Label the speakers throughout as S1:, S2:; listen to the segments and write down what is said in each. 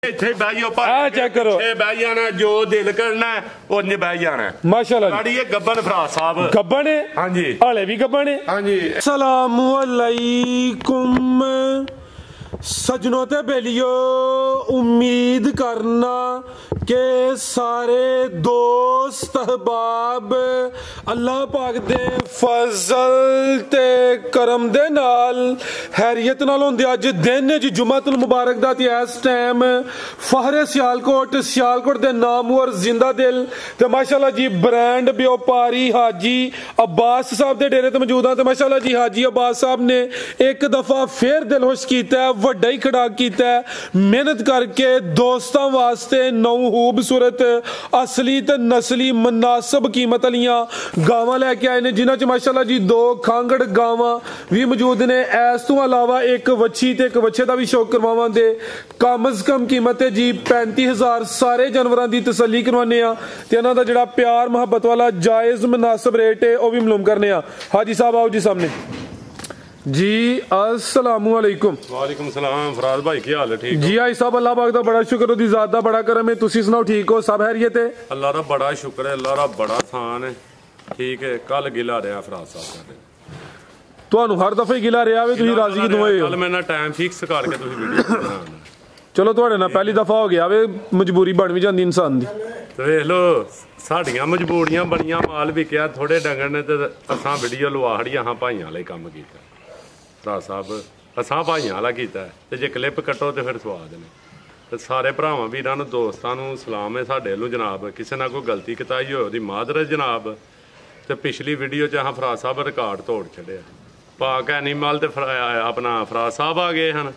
S1: ਇੱਥੇ ਬਹਿ ਜਾਓ ਭਾਈ
S2: ਆ ਚੈੱਕ ਕਰੋ
S1: ਇਹ ਬਹਿ ਜਾਣਾ ਜੋ ਦਿਲ ਕਰਨਾ ਉਹਨੇ ਬਹਿ ਜਾਣਾ
S2: ਮਾਸ਼ਾਅੱਲਾ
S1: ਗਾੜੀ ਇਹ ਗੱਬਨ ਫਰਾਜ਼ ਸਾਹਿਬ
S2: ਗੱਬਣ ਹੈ
S1: ਹਾਂਜੀ
S2: ਹਾਲੇ ਵੀ ਗੱਬਣ ਹੈ
S1: ਹਾਂਜੀ
S2: अस्सलामु अलैकुम सजनों ते बेलियो उम्मीद करना के सारे दोस्त अहबाब अल्लाह पाक दे फजल ते करम दे नाल हैरियत नाल होंदे अज दिन जी जुमातुल मुबारक दा ते इस टाइम फहरे सियालकोट दे नामवर जिंदा दिल ते माशाअल्लाह जी ब्रांड व्यापारी हाजी अब्बास साहब दे डेरे ते मौजूद हां ते माशाअल्लाह जी हाजी अब्बास साहब ने एक दफा फिर दिलखुश कीता है ਵੱਡਾ ਹੀ ਖੜਾ ਕੀਤਾ ਮਿਹਨਤ ਕਰਕੇ ਦੋਸਤਾਂ ਵਾਸਤੇ खूबसूरत असली ते नस्ली मुनासिब कीमत वालियां गावां लेके आए ने जिन्हां च माशाअल्लाह जी 2 खांगड़ गावां भी मौजूद ने इस तो अलावा एक वच्छी ते एक वच्छे दा भी शौक करवावांगे कम अज कम कीमत है जी 35,000 सारे जानवरां दी तसल्ली करवाने आ ते इन्हां दा जिहड़ा प्यार मुहब्बत वाला जायज़ मुनासिब रेट है वह भी मालूम करने आ हाजी साहब आओ जी सामने जी अस्सलामु अलैकुम
S1: वालेकुम सलाम फराज भाई की हाल है ठीक
S2: जी आई साहब अल्लाह पाक दा बड़ा शुक्र ओदी ज़ात दा बड़ा करम है तुसी सुनाओ ठीक हो सब खैरियत है
S1: अल्लाह दा बड़ा शुक्र है अल्लाह दा बड़ा आसान है ठीक है कल गिला रहा फराज साहब साडे
S2: ਤੁਹਾਨੂੰ ਹਰ ਦਫੇ ਗਿਲਾ ਰਿਹਾ ਵੇ ਤੁਸੀਂ ਰਾਜ਼ੀ ਕਿਦੋਂ ਹੋਏ ਹੋ
S1: ਕੱਲ ਮੈਂ ਨਾ ਟਾਈਮ ਫਿਕਸ ਕਰਕੇ ਤੁਸੀਂ ਵੀਡੀਓ ਬਣਾਉਣਾ
S2: ਚਲੋ ਤੁਹਾਡੇ ਨਾਲ ਪਹਿਲੀ ਦਫਾ ਹੋ ਗਿਆ ਵੇ ਮਜਬੂਰੀ ਬਣ ਵੀ ਜਾਂਦੀ ਇਨਸਾਨ ਦੀ
S1: ਤੇ ਵੇਖ ਲਓ ਸਾਡੀਆਂ ਮਜਬੂਰੀਆਂ ਬਣੀਆਂ ਮਾਲ ਵਿਕਿਆ ਥੋੜੇ ਡੰਗਰ ਨੇ ਤੇ ਅਸਾਂ ਵੀਡੀਓ ਲਵਾ ਹੜੀਆਂ ਹਾਂ ਭਾਈਆਂ ਵਾਲੇ ਕੰਮ ਕੀਤਾ ਭਰਾ ਸਾਹਿਬ ਅਸਾਂ ਭਾਈਆਂ ਵਾਲਾ ਕੀਤਾ ਤੇ ਜੇ ਕਲਿੱਪ ਕੱਟੋ ਤੇ ਫਿਰ ਸਵਾਦ ਨੇ ਤੇ ਸਾਰੇ ਭਰਾਵਾਂ ਵੀਰਾਂ ਨੂੰ ਦੋਸਤਾਂ ਨੂੰ ਸਲਾਮ ਹੈ ਸਾਡੇ ਵੱਲੋਂ ਜਨਾਬ ਕਿਸੇ ਨਾਲ ਕੋਈ ਗਲਤੀ ਕਿਤਾਈ ਹੋਏ ਉਹਦੀ ਮਾਦਰਤ ਜਨਾਬ ਤੇ ਪਿਛਲੀ ਵੀਡੀਓ 'ਚ ਫਰਾਜ਼ ਸਾਹਿਬ ਰਿਕਾਰਡ ਤੋੜ ਛੱਡਿਆ ਪਾਕ ਐਨੀਮਲ ਤੇ ਆਪਣਾ ਫਰਾਜ਼ ਸਾਹਿਬ ਆ ਗਏ ਹਨ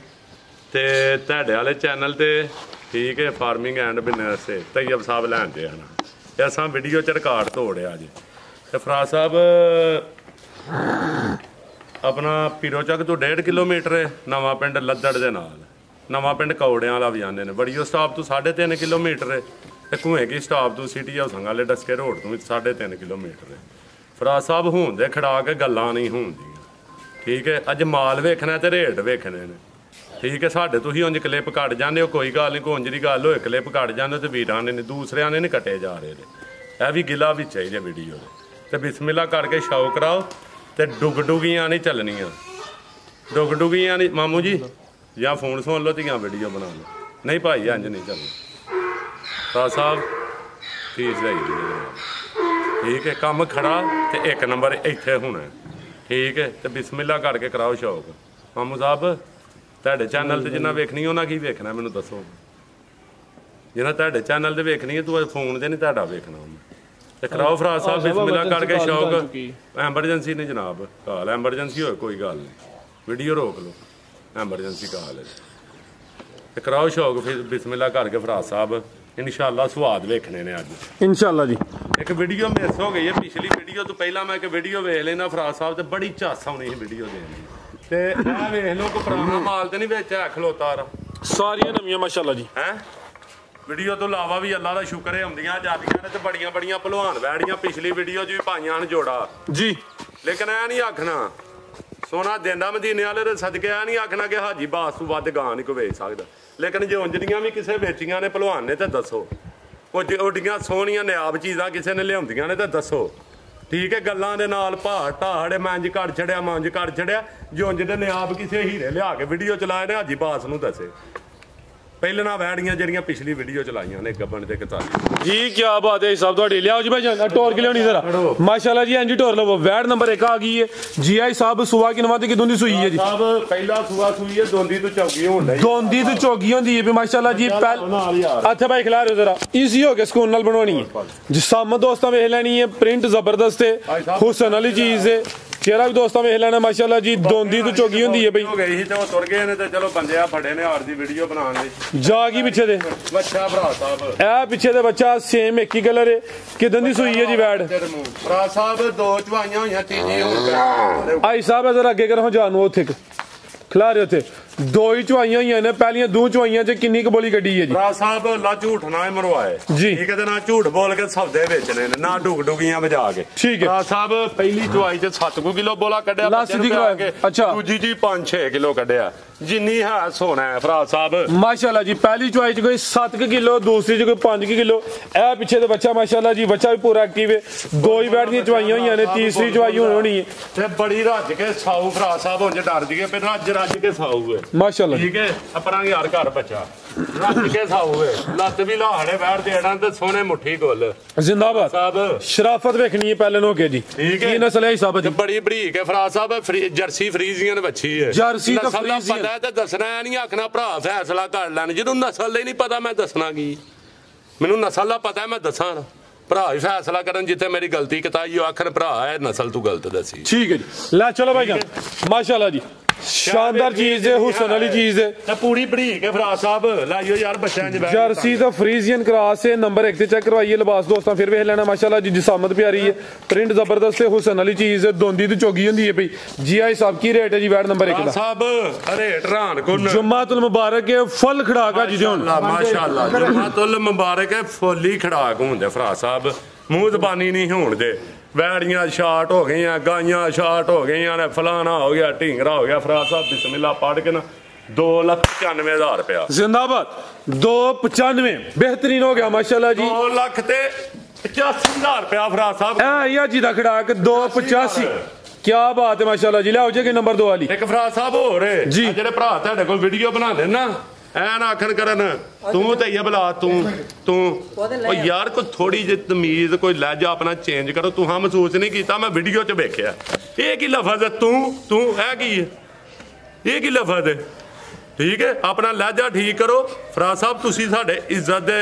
S1: ਤੇ ਤੁਹਾਡੇ ਵਾਲੇ ਚੈਨਲ ਤੇ ਠੀਕ ਹੈ ਫਾਰਮਿੰਗ ਐਂਡ ਬਿਜ਼ਨਸ ਤੇ ਤੈयब ਸਾਹਿਬ ਲੈਂਦੇ ਹਨ ਤੇ ਅਸਾਂ ਵੀਡੀਓ 'ਚ ਰਿਕਾਰਡ ਤੋੜਿਆ ਜੀ ਤੇ ਫਰਾਜ਼ ਸਾਹਿਬ ਆਪਣਾ ਪੀਰੋ ਚੱਕ ਤੋਂ 1.5 ਕਿਲੋਮੀਟਰ ਹੈ ਨਵਾਂ ਪਿੰਡ ਲੱਦੜ ਦੇ ਨਾਲ ਨਵਾਂ ਪਿੰਡ ਕੌੜਿਆਂ ਵਾਲਾ ਵੀ ਜਾਂਦੇ ਨੇ ਬੜੀਓ ਸਟਾਪ ਤੋਂ 3.5 ਕਿਲੋਮੀਟਰ ਹੈ ਤੇ ਘੂਏਗੀ ਸਟਾਪ ਤੋਂ ਸਿਟੀ ਹਾਊਸਿੰਗ ਵਾਲੇ ਡਸਕੇ ਰੋਡ ਤੋਂ 3.5 ਕਿਲੋਮੀਟਰ ਹੈ ਫਰਾਜ਼ ਸਾਹਿਬ ਹੁੰਦੇ ਖੜਾ ਕੇ ਗੱਲਾਂ ਨਹੀਂ ਹੁੰਦੀਆਂ ਠੀਕ ਹੈ ਅੱਜ ਮਾਲ ਵੇਖਣਾ ਤੇ ਰੇਟ ਵੇਖਣੇ ਨੇ ਠੀਕ ਹੈ ਸਾਡੇ ਤੁਸੀਂ ਉਂਝ ਕਲਿੱਪ ਕੱਢ ਜਾਂਦੇ ਹੋ ਕੋਈ ਗੱਲ ਨਹੀਂ ਕੋਈ ਦੀ ਗੱਲ ਹੋਏ ਕਲਿੱਪ ਕੱਢ ਜਾਂਦੇ ਤੇ ਵੀਰਾਂ ਨੇ ਦੂਸਰਿਆਂ ਨੇ ਨਹੀਂ ਕੱਟੇ ਜਾ ਰਹੇ ਨੇ ਇਹ ਵੀ ਗਿਲਾ ਵਿੱਚ ਚਾਹੀਦੇ ਵੀਡੀਓ ਤੇ ਬਿਸਮਿਲ੍ਲਾ ਕਰਕੇ ਸ਼ੌਕ ਕਰਾਓ ਤੇ ਡੁਗੀਆਂ ਨਹੀਂ ਚੱਲਣੀਆਂ ਡੁਗੀਆਂ ਨਹੀਂ ਮਾਮੂ ਜੀ ਜਾਂ ਫੋਨ ਸੁਣ ਲਓ ਤੇ ਜਾਂ ਵੀਡੀਓ ਬਣਾ ਲਓ ਨਹੀਂ ਭਾਈ ਇੰਜ ਨਹੀਂ ਚੱਲਣਾ ਫਰਾਜ਼ ਸਾਹਿਬ ਫੀਸ ਲਈ ਠੀਕ ਹੈ ਕੰਮ ਖੜਾ ਤੇ ਇੱਕ ਨੰਬਰ ਇੱਥੇ ਹੋਣਾ ਠੀਕ ਹੈ ਤੇ ਬਿਸਮਿਲ੍ਲਾ ਕਰਕੇ ਕਰਾਓ ਸ਼ੌਕ ਮਾਮੂ ਸਾਹਿਬ ਤੁਹਾਡੇ ਚੈਨਲ ਤੇ ਜਿੰਨਾ ਵੇਖਣੀ ਉਹਨਾਂ ਕੀ ਵੇਖਣਾ ਮੈਨੂੰ ਦੱਸੋ ਜਿੰਨਾ ਤੁਹਾਡੇ ਚੈਨਲ ਤੇ ਵੇਖਣੀ ਹੈ ਤੂੰ ਫੋਨ ਤੇ ਨਹੀਂ ਤੁਹਾਡਾ ਵੇਖਣਾ ਉਹਨੇ ਤੇ ਕਰਾਓ ਫਰਾਜ਼ ਸਾਹਿਬ ਬਿਸਮਿਲ੍ਲਾ ਕਰਕੇ ਸ਼ੌਕ ਐਮਰਜੈਂਸੀ ਨਹੀਂ ਜਨਾਬ ਕਾਲ ਐਮਰਜੈਂਸੀ ਹੋਏ ਕੋਈ ਗੱਲ ਨਹੀਂ ਵੀਡੀਓ ਰੋਕ ਲਓ ਐਮਰਜੈਂਸੀ ਕਾਲ ਹੈ ਤੇ ਕਰਾਓ ਸ਼ੌਕ ਫਿਰ ਬਿਸਮਿਲ੍ਲਾ ਕਰਕੇ ਫਰਾਜ਼ ਸਾਹਿਬ ਇਨਸ਼ਾਅੱਲਾ ਸਵਾਦ ਵੇਖਣੇ ਨੇ ਅੱਜ
S2: ਇਨਸ਼ਾਅੱਲਾ ਜੀ ਇੱਕ
S1: ਵੀਡੀਓ ਮਿਸ ਹੋ ਗਈ ਹੈ ਪਿਛਲੀ ਵੀਡੀਓ ਤੋਂ ਪਹਿਲਾਂ ਮੈਂ ਇੱਕ ਵੀਡੀਓ ਵੇਖ ਲੈਣਾ ਫਰਾਜ਼ ਸਾਹਿਬ ਤੇ ਬੜੀ ਝਾਸ ਆਉਣੀ ਸੀ ਵੀਡੀਓ ਦੇਣ ਦੀ ਤੇ ਇਹ ਵੇਖ ਲਓ ਕੋਈ ਪੁਰਾਣਾ ਮਾਲ ਤੇ ਨਹੀਂ ਵਿੱਚ ਹੈ ਖਲੋਤਾ
S2: ਸਾਰੀਆਂ ਨਵੀਆਂ ਮਾਸ਼ਾਅੱਲਾ ਜੀ
S1: ਹੈ ਵੀਡੀਓ ਤੋਂ ਇਲਾਵਾ ਵੀ ਅੱਲਾ ਦਾ ਸ਼ੁਕਰ ਹੈ ਆਉਂਦੀਆਂ ਜਾਂਦੀਆਂ ਨੇ ਤੇ ਬੜੀਆਂ ਭਲਵਾਨ ਵੈੜੀਆਂ ਪਿਛਲੀ ਵੀਡੀਓ 'ਚ ਵੀ ਪਾਈਆਂ ਹਨ ਜੋੜਾ
S2: ਜੀ
S1: ਲੇਕਿਨ ਇਹ ਨਹੀਂ ਆਖਣਾ ਸੋਨਾ ਦਿੰਦਾ ਮਦੀਨੇ ਵਾਲੇ ਦੇ ਸਦਕੇ ਇਹ ਨਹੀਂ ਆਖਣਾ ਕਿ ਹਾਜੀ ਬਾਸ ਤੋਂ ਵੱਧ ਗਾਂ ਨਹੀਂ ਕੋਈ ਵੇਚ ਸਕਦਾ ਲੇਕਿਨ ਜੇ ਉਂਝਦੀਆਂ ਵੀ ਕਿਸੇ ਵੇਚੀਆਂ ਨੇ ਭਲਵਾਨ ਨੇ ਤਾਂ ਦੱਸੋ ਉਹ ਓਡੀਆਂ ਸੋਹਣੀਆਂ ਨਿਆਬ ਚੀਜ਼ਾਂ ਕਿਸੇ ਨੇ ਲਿਆਉਂਦੀਆਂ ਨੇ ਤਾਂ ਦੱਸੋ ਠੀਕ ਹੈ ਗੱਲਾਂ ਦੇ ਨਾਲ ਢਾੜੇ ਮੰਜ ਘੜ ਛੜਿਆ ਜੇ ਉਂਝ ਦੇ ਨਿਆਬ ਕਿਸੇ ਹੀਰੇ ਲਿਆ ਕੇ ਵੀਡੀਓ ਚਲਾਏ ਨੇ ਹਾਜੀ ਬਾਸ ਨੂੰ ਦੱਸੇ ਪਹਿਲਾਂ ਵੈੜੀਆਂ ਜਿਹੜੀਆਂ ਪਿਛਲੀ ਵੀਡੀਓ ਚਲਾਈਆਂ ਨੇ ਗੱਬਣ ਤੇ ਕਤਾਲੀ
S2: ਜੀ ਕੀ ਬਾਤ ਹੈ ਸਾਹਿਬ ਤੁਹਾਡੀ ਲਿਆਓ ਜੀ ਭਾਈ ਟੋਰ ਕੇ ਲਿਆਉਣੀ ਜ਼ਰਾ ਮਾਸ਼ਾਅੱਲਾ ਜੀ ਇੰਜ ਟੋਰ ਲਵੋ ਵੈੜ ਨੰਬਰ 1 ਆ ਗਈ ਹੈ ਜੀ ਆਈ ਸਾਹਿਬ ਸੁਆ ਕਿਨਵਾ ਤੇ ਕਿਦੋਂ ਦੀ ਸੂਈ ਹੈ ਜੀ
S1: ਸਾਹਿਬ ਪਹਿਲਾ ਸੂਆ ਸੂਈ ਹੈ ਦੋਂਦੀ ਤੋਂ ਚੌਗੀ ਹੁੰਦਾ
S2: ਦੋਂਦੀ ਤੋਂ ਚੌਗੀ ਹੁੰਦੀ ਹੈ ਵੀ ਮਾਸ਼ਾਅੱਲਾ ਜੀ ਅੱਛਾ ਭਾਈ ਖਿਲਾ ਰਹੇ ਜ਼ਰਾ ਈਜ਼ੀ ਹੋ ਕੇ ਸਕੂਨ ਨਾਲ ਬਣਾਉਣੀ ਹੈ ਜਿਸਮ ਦੋਸਤਾਂ ਵੇਖ ਲੈਣੀ ਹੈ ਪ੍ਰਿੰਟ ਜ਼ਬਰਦਸਤ ਹੈ ਹੁਸਨ ਵਾਲੀ ਚੀਜ਼ ਹੈ ਚਿਹਰਾ ਵੀ ਦੋਸਤਾਂ ਵੇਖ ਲੈਣਾ ਮਾਸ਼ਾਅੱਲਾ ਜੀ ਦੋਂਦੀ ਤੋਂ ਚੌਗੀ ਹੁੰਦੀ ਹੈ ਬਈ
S1: ਹੋ ਗਈ ਸੀ ਤੇ ਉਹ ਤੁਰ ਗਏ ਨੇ ਤੇ ਚਲੋ ਬੰਦੇ ਆ ਫੜੇ ਨੇ ਆਰ ਦੀ ਵੀਡੀਓ ਬਣਾਉਣ ਲਈ
S2: ਜਾ ਗਈ ਪਿੱਛੇ ਦੇ
S1: ਬੱਚਾ ਭਰਾ ਸਾਹਿਬ
S2: ਇਹ ਪਿੱਛੇ ਦੇ ਬੱਚਾ ਸੇਮ ਇੱਕ ਹੀ ਕਲਰ ਹੈ ਕਿਦਾਂ ਦੀ ਸੂਈ ਹੈ ਜੀ ਵੈੜ
S1: ਭਰਾ ਸਾਹਿਬ 2 ਚਵਾਈਆਂ ਹੋਈਆਂ ਤੀਜੀ ਹੁਣ
S2: ਆਈ ਸਾਹਿਬ ਜ਼ਰਾ ਅੱਗੇ ਕਰੋ ਜਾਨ ਨੂੰ ਉੱਥੇ ਖਿਲਾ ਰਹੇ ਉੱਥੇ ਦੋ ਹੀ ਚੁਆਈਆਂ ਹੋਈਆਂ ਨੇ, ਪਹਿਲੀਆਂ ਦੋ ਚੁਆਈਆਂ 'ਚ ਕਿੰਨੀ ਕੁ ਬੋਲੀ ਕੱਢੀ ਹੈ ਜੀ?
S1: ਭਰਾ ਸਾਹਿਬ ਲਾ ਝੂਠ ਨਾ ਹੀ ਮਰਵਾਏ
S2: ਜੀ।
S1: ਠੀਕ ਹੈ ਤੇ ਨਾ ਝੂਠ ਬੋਲ ਕੇ ਸੌਦੇ ਵੇਚਣੇ ਨੇ, ਨਾ ਡੁਗ ਡੁਗੀਆਂ ਵਜਾ ਕੇ।
S2: ਠੀਕ ਹੈ।
S1: ਭਰਾ ਸਾਹਿਬ ਪਹਿਲੀ ਚੁਆਈ 'ਚ 7 ਕਿਲੋ ਬੋਲਾ ਕੱਢਿਆ,
S2: ਲਾਸਟ ਦੀ
S1: ਕੇ
S2: ਅੱਛਾ।
S1: ਦੂਜੀ ਜੀ 5-6 ਕਿਲੋ ਕੱਢਿਆ, ਜਿੰਨੀ ਹੈ ਸੋਨਾ ਹੈ ਭਰਾ ਸਾਹਿਬ।
S2: ਮਾਸ਼ਾਅੱਲਾ ਜੀ, ਪਹਿਲੀ ਚੁਆਈ 'ਚ ਕੋਈ 7 ਕਿਲੋ, ਦੂਸਰੀ 'ਚ ਕੋਈ 5 ਕਿਲੋ। ਇਹ ਪਿੱਛੇ ਤੇ ਬੱਚਾ ਮਾਸ਼ਾਅੱਲਾ ਜੀ, ਬੱਚਾ ਵੀ ਪੂਰਾ ਐਕਟਿਵ ਹੈ। ਦੋ ਹੀ ਬੈਠ ਦੀਆਂ ਚੁਆਈਆਂ ਹੋਈਆਂ ਨੇ, ਤੀਸਰੀ ਚੁਆਈ ਹੋਣੀ ਹੈ
S1: ਤੇ ਬੜੀ ਰੱਜ ਕੇ ਸਾਊ ਭਰਾ ਸਾਹਿਬ, ਹੁਣ ਜੇ ਡਰ ਜੀਏ ਫਿਰ ਰੱਜ ਕੇ ਸਾਊ ਹੈ
S2: ਮਾਸ਼ਾਅੱਲਾ।
S1: ਠੀਕ ਹੈ, ਆਪਣਾ ਯਾਰ ਘਰ ਬੱਚਾ ਰੱਜ ਕੇ ਸਾਊ ਹੈ, ਲੱਤ ਵੀ ਲਾਹੜੇ ਬੈਠ ਦੇਣਾ ਤੇ ਸੋਹਣੇ ਮੁੱਠੀ ਗੁੱਲ
S2: ਜ਼ਿੰਦਾਬਾਦ
S1: ਸਾਹਿਬ।
S2: ਸ਼ਰਾਫਤ ਵੇਖਣੀ ਹੈ ਪਹਿਲੇ ਨੂੰ ਕੇ ਜੀ।
S1: ਠੀਕ ਹੈ।
S2: ਕੀ ਨਸਲ ਹੈ ਹਿਸਾਬ
S1: ਤੇ ਬੜੀ ਬਰੀਕ ਹੈ ਭਰਾ ਸਾਹਿਬ, ਜਰਸੀ ਫਰੀਜ਼ੀਅਨ ਬੱਚੀ ਹੈ।
S2: ਜਰਸੀ ਤਾਂ
S1: ਨਸਲ ਦਾ
S2: ਫਰੀਜ਼ੀਅਨ।
S1: ਪਤਾ ਤੇ ਦੱਸਣਾ ਨਹੀਂ, ਆਖਣਾ ਭਰਾ ਫੈਸਲਾ ਕਰ ਲੈਣ। ਜਿਹਨੂੰ ਨਸਲ ਦਾ ਹੀ ਨਹੀਂ ਪਤਾ ਮੈਂ ਦੱਸਣਾ ਕੀ? ਮੈਨੂੰ ਨਸਲ ਦਾ ਪਤਾ ਮੈਂ ਦੱਸਾਂ, ਭਰਾ ਹੀ ਫੈਸਲਾ ਕਰਨ। ਜਿੱਥੇ ਮੇਰੀ ਗਲਤੀ ਕਿਤਾਈ ਉਹ ਆਖਣ ਭਰਾ ਹੈ ਨਸਲ ਤੂੰ ਗਲਤ ਦੱਸੀ।
S2: ਠੀਕ ਹੈ ਜੀ, ਲੈ ਚਲੋ ਭਾਈ ਜਾਨ, ਮਾਸ਼ਾਅੱਲਾ ਜੀ, ਸ਼ਾਨਦਾਰ ਚੀਜ਼ ਹੈ, ਹੁਸਨ ਵਾਲੀ ਚੀਜ਼ ਹੈ।
S1: ਤੇ ਪੂਰੀ ਬਰੀਕ ਹੈ ਭਰਾ ਸਾਹਿਬ, ਲਾਈਓ ਯਾਰ ਬੱਚਿਆਂ 'ਚ ਬੈਠ।
S2: ਜਰਸੀ ਤਾਂ ਫਰੀਜ਼ੀਅਨ ਕਰਾਸ ਹੈ, ਨੰਬਰ 1 ਤੇ ਚੈੱਕ ਕਰਵਾਈਏ। ਲਿਬਾਸ ਦੋਸਤਾਂ ਫਿਰ ਵੇਖ ਲੈਣਾ ਮਾਸ਼ਾਅੱਲਾ ਜੀ, ਜਿਸਾਮਤ ਪਿਆਰੀ ਹੈ, ਪ੍ਰਿੰਟ ਜ਼ਬਰਦਸਤ ਹੈ, ਹੁਸਨ ਵਾਲੀ ਚੀਜ਼ ਹੈ। ਦੋਂਦੀ ਤੇ ਚੋਗੀ ਹੁੰਦੀ ਹੈ ਭਈ ਜੀ। ਆਈ ਸਾਹਿਬ ਕੀ ਰੇਟ ਹੈ ਜੀ ਵੈਟ ਨੰਬਰ 1 ਦਾ?
S1: ਸਾਹਿਬ ਰੇਟ ਰਾਨ ਕੋਨ
S2: ਜੁਮਾਤੁਲ ਮੁਬਾਰਕ ਹੈ, ਫੁੱਲ ਖੜਾਕਾ ਜੀ ਹੁਣ
S1: ਮਾਸ਼ਾਅੱਲਾ। ਜੁਮਾਤੁਲ ਮੁਬਾਰਕ ਹੈ, ਫੁੱਲੀ ਖੜਾਕ ਹੁੰਦੇ ਭਰਾ ਸਾਹਿਬ, ਮੂੰਹ ਜ਼ਬਾਨੀ ਨਹੀਂ ਹੋਣ ਦੇ। ਵੈੜੀਆਂ ਸ਼ਾਰਟ ਹੋ ਗਈਆਂ, ਗਾਈਆਂ ਸ਼ਾਰਟ ਹੋ ਗਈਆਂ ਨੇ, ਫਲਾਣਾ ਹੋ ਗਿਆ, ਢੀਂਗਰਾ ਹੋ ਗਿਆ। ਫਰਾ ਸਾਹਿਬ ਬਿਸਮਿਲ੍ਲਾ ਪੜ੍ਹ ਕੇ ਨਾ 2,95,000 ਰੁਪਇਆ।
S2: ਜ਼ਿੰਦਾਬਾਦ। 295 ਬਿਹਤਰੀਨ ਹੋ ਗਿਆ ਮਾਸ਼ਾਅੱਲਾ ਜੀ।
S1: 2,85,000 ਰੁਪਇਆ ਫਰਾ ਸਾਹਿਬ।
S2: ਇਹ ਜੀ ਦਾ ਖੜਾਕ 285। ਕੀ ਬਾਤ ਹੈ ਮਾਸ਼ਾਅੱਲਾ ਜੀ। ਲਿਆਓ ਜੀ ਨੰਬਰ 2 ਵਾਲੀ
S1: ਇੱਕ ਫਰਾ ਸਾਹਿਬ ਹੋਰ
S2: ਜੀ।
S1: ਜਿਹੜੇ ਭਰਾ ਤੁਹਾਡੇ ਕੋਲ ਵੀਡੀਓ ਬਣਾਉਂਦੇ ਨਾ, ਐਨ ਆਖਣ ਕਰਨ ਤੂੰ ਤੇ ਇਹ ਬਲਾ ਤੂੰ ਉਹ ਯਾਰ ਕੋਈ ਥੋੜੀ ਜਿਹੀ ਤਮੀਜ਼, ਕੋਈ ਲਹਿਜਾ ਆਪਣਾ ਚੇਂਜ ਕਰੋ। ਤੂੰ ਹਾਂ ਮਹਿਸੂਸ ਨਹੀਂ ਕੀਤਾ, ਮੈਂ ਵੀਡੀਓ 'ਚ ਵੇਖਿਆ। ਇਹ ਕੀ ਲਫ਼ਜ਼ ਹੈ ਤੂੰ ਇਹ ਕੀ ਹੈ? ਇਹ ਕੀ ਲਫ਼ਜ਼ ਹੈ? ਠੀਕ ਹੈ, ਆਪਣਾ ਲਹਿਜਾ ਠੀਕ ਕਰੋ। ਫਰਾ ਸਾਹਿਬ ਤੁਸੀਂ ਸਾਡੇ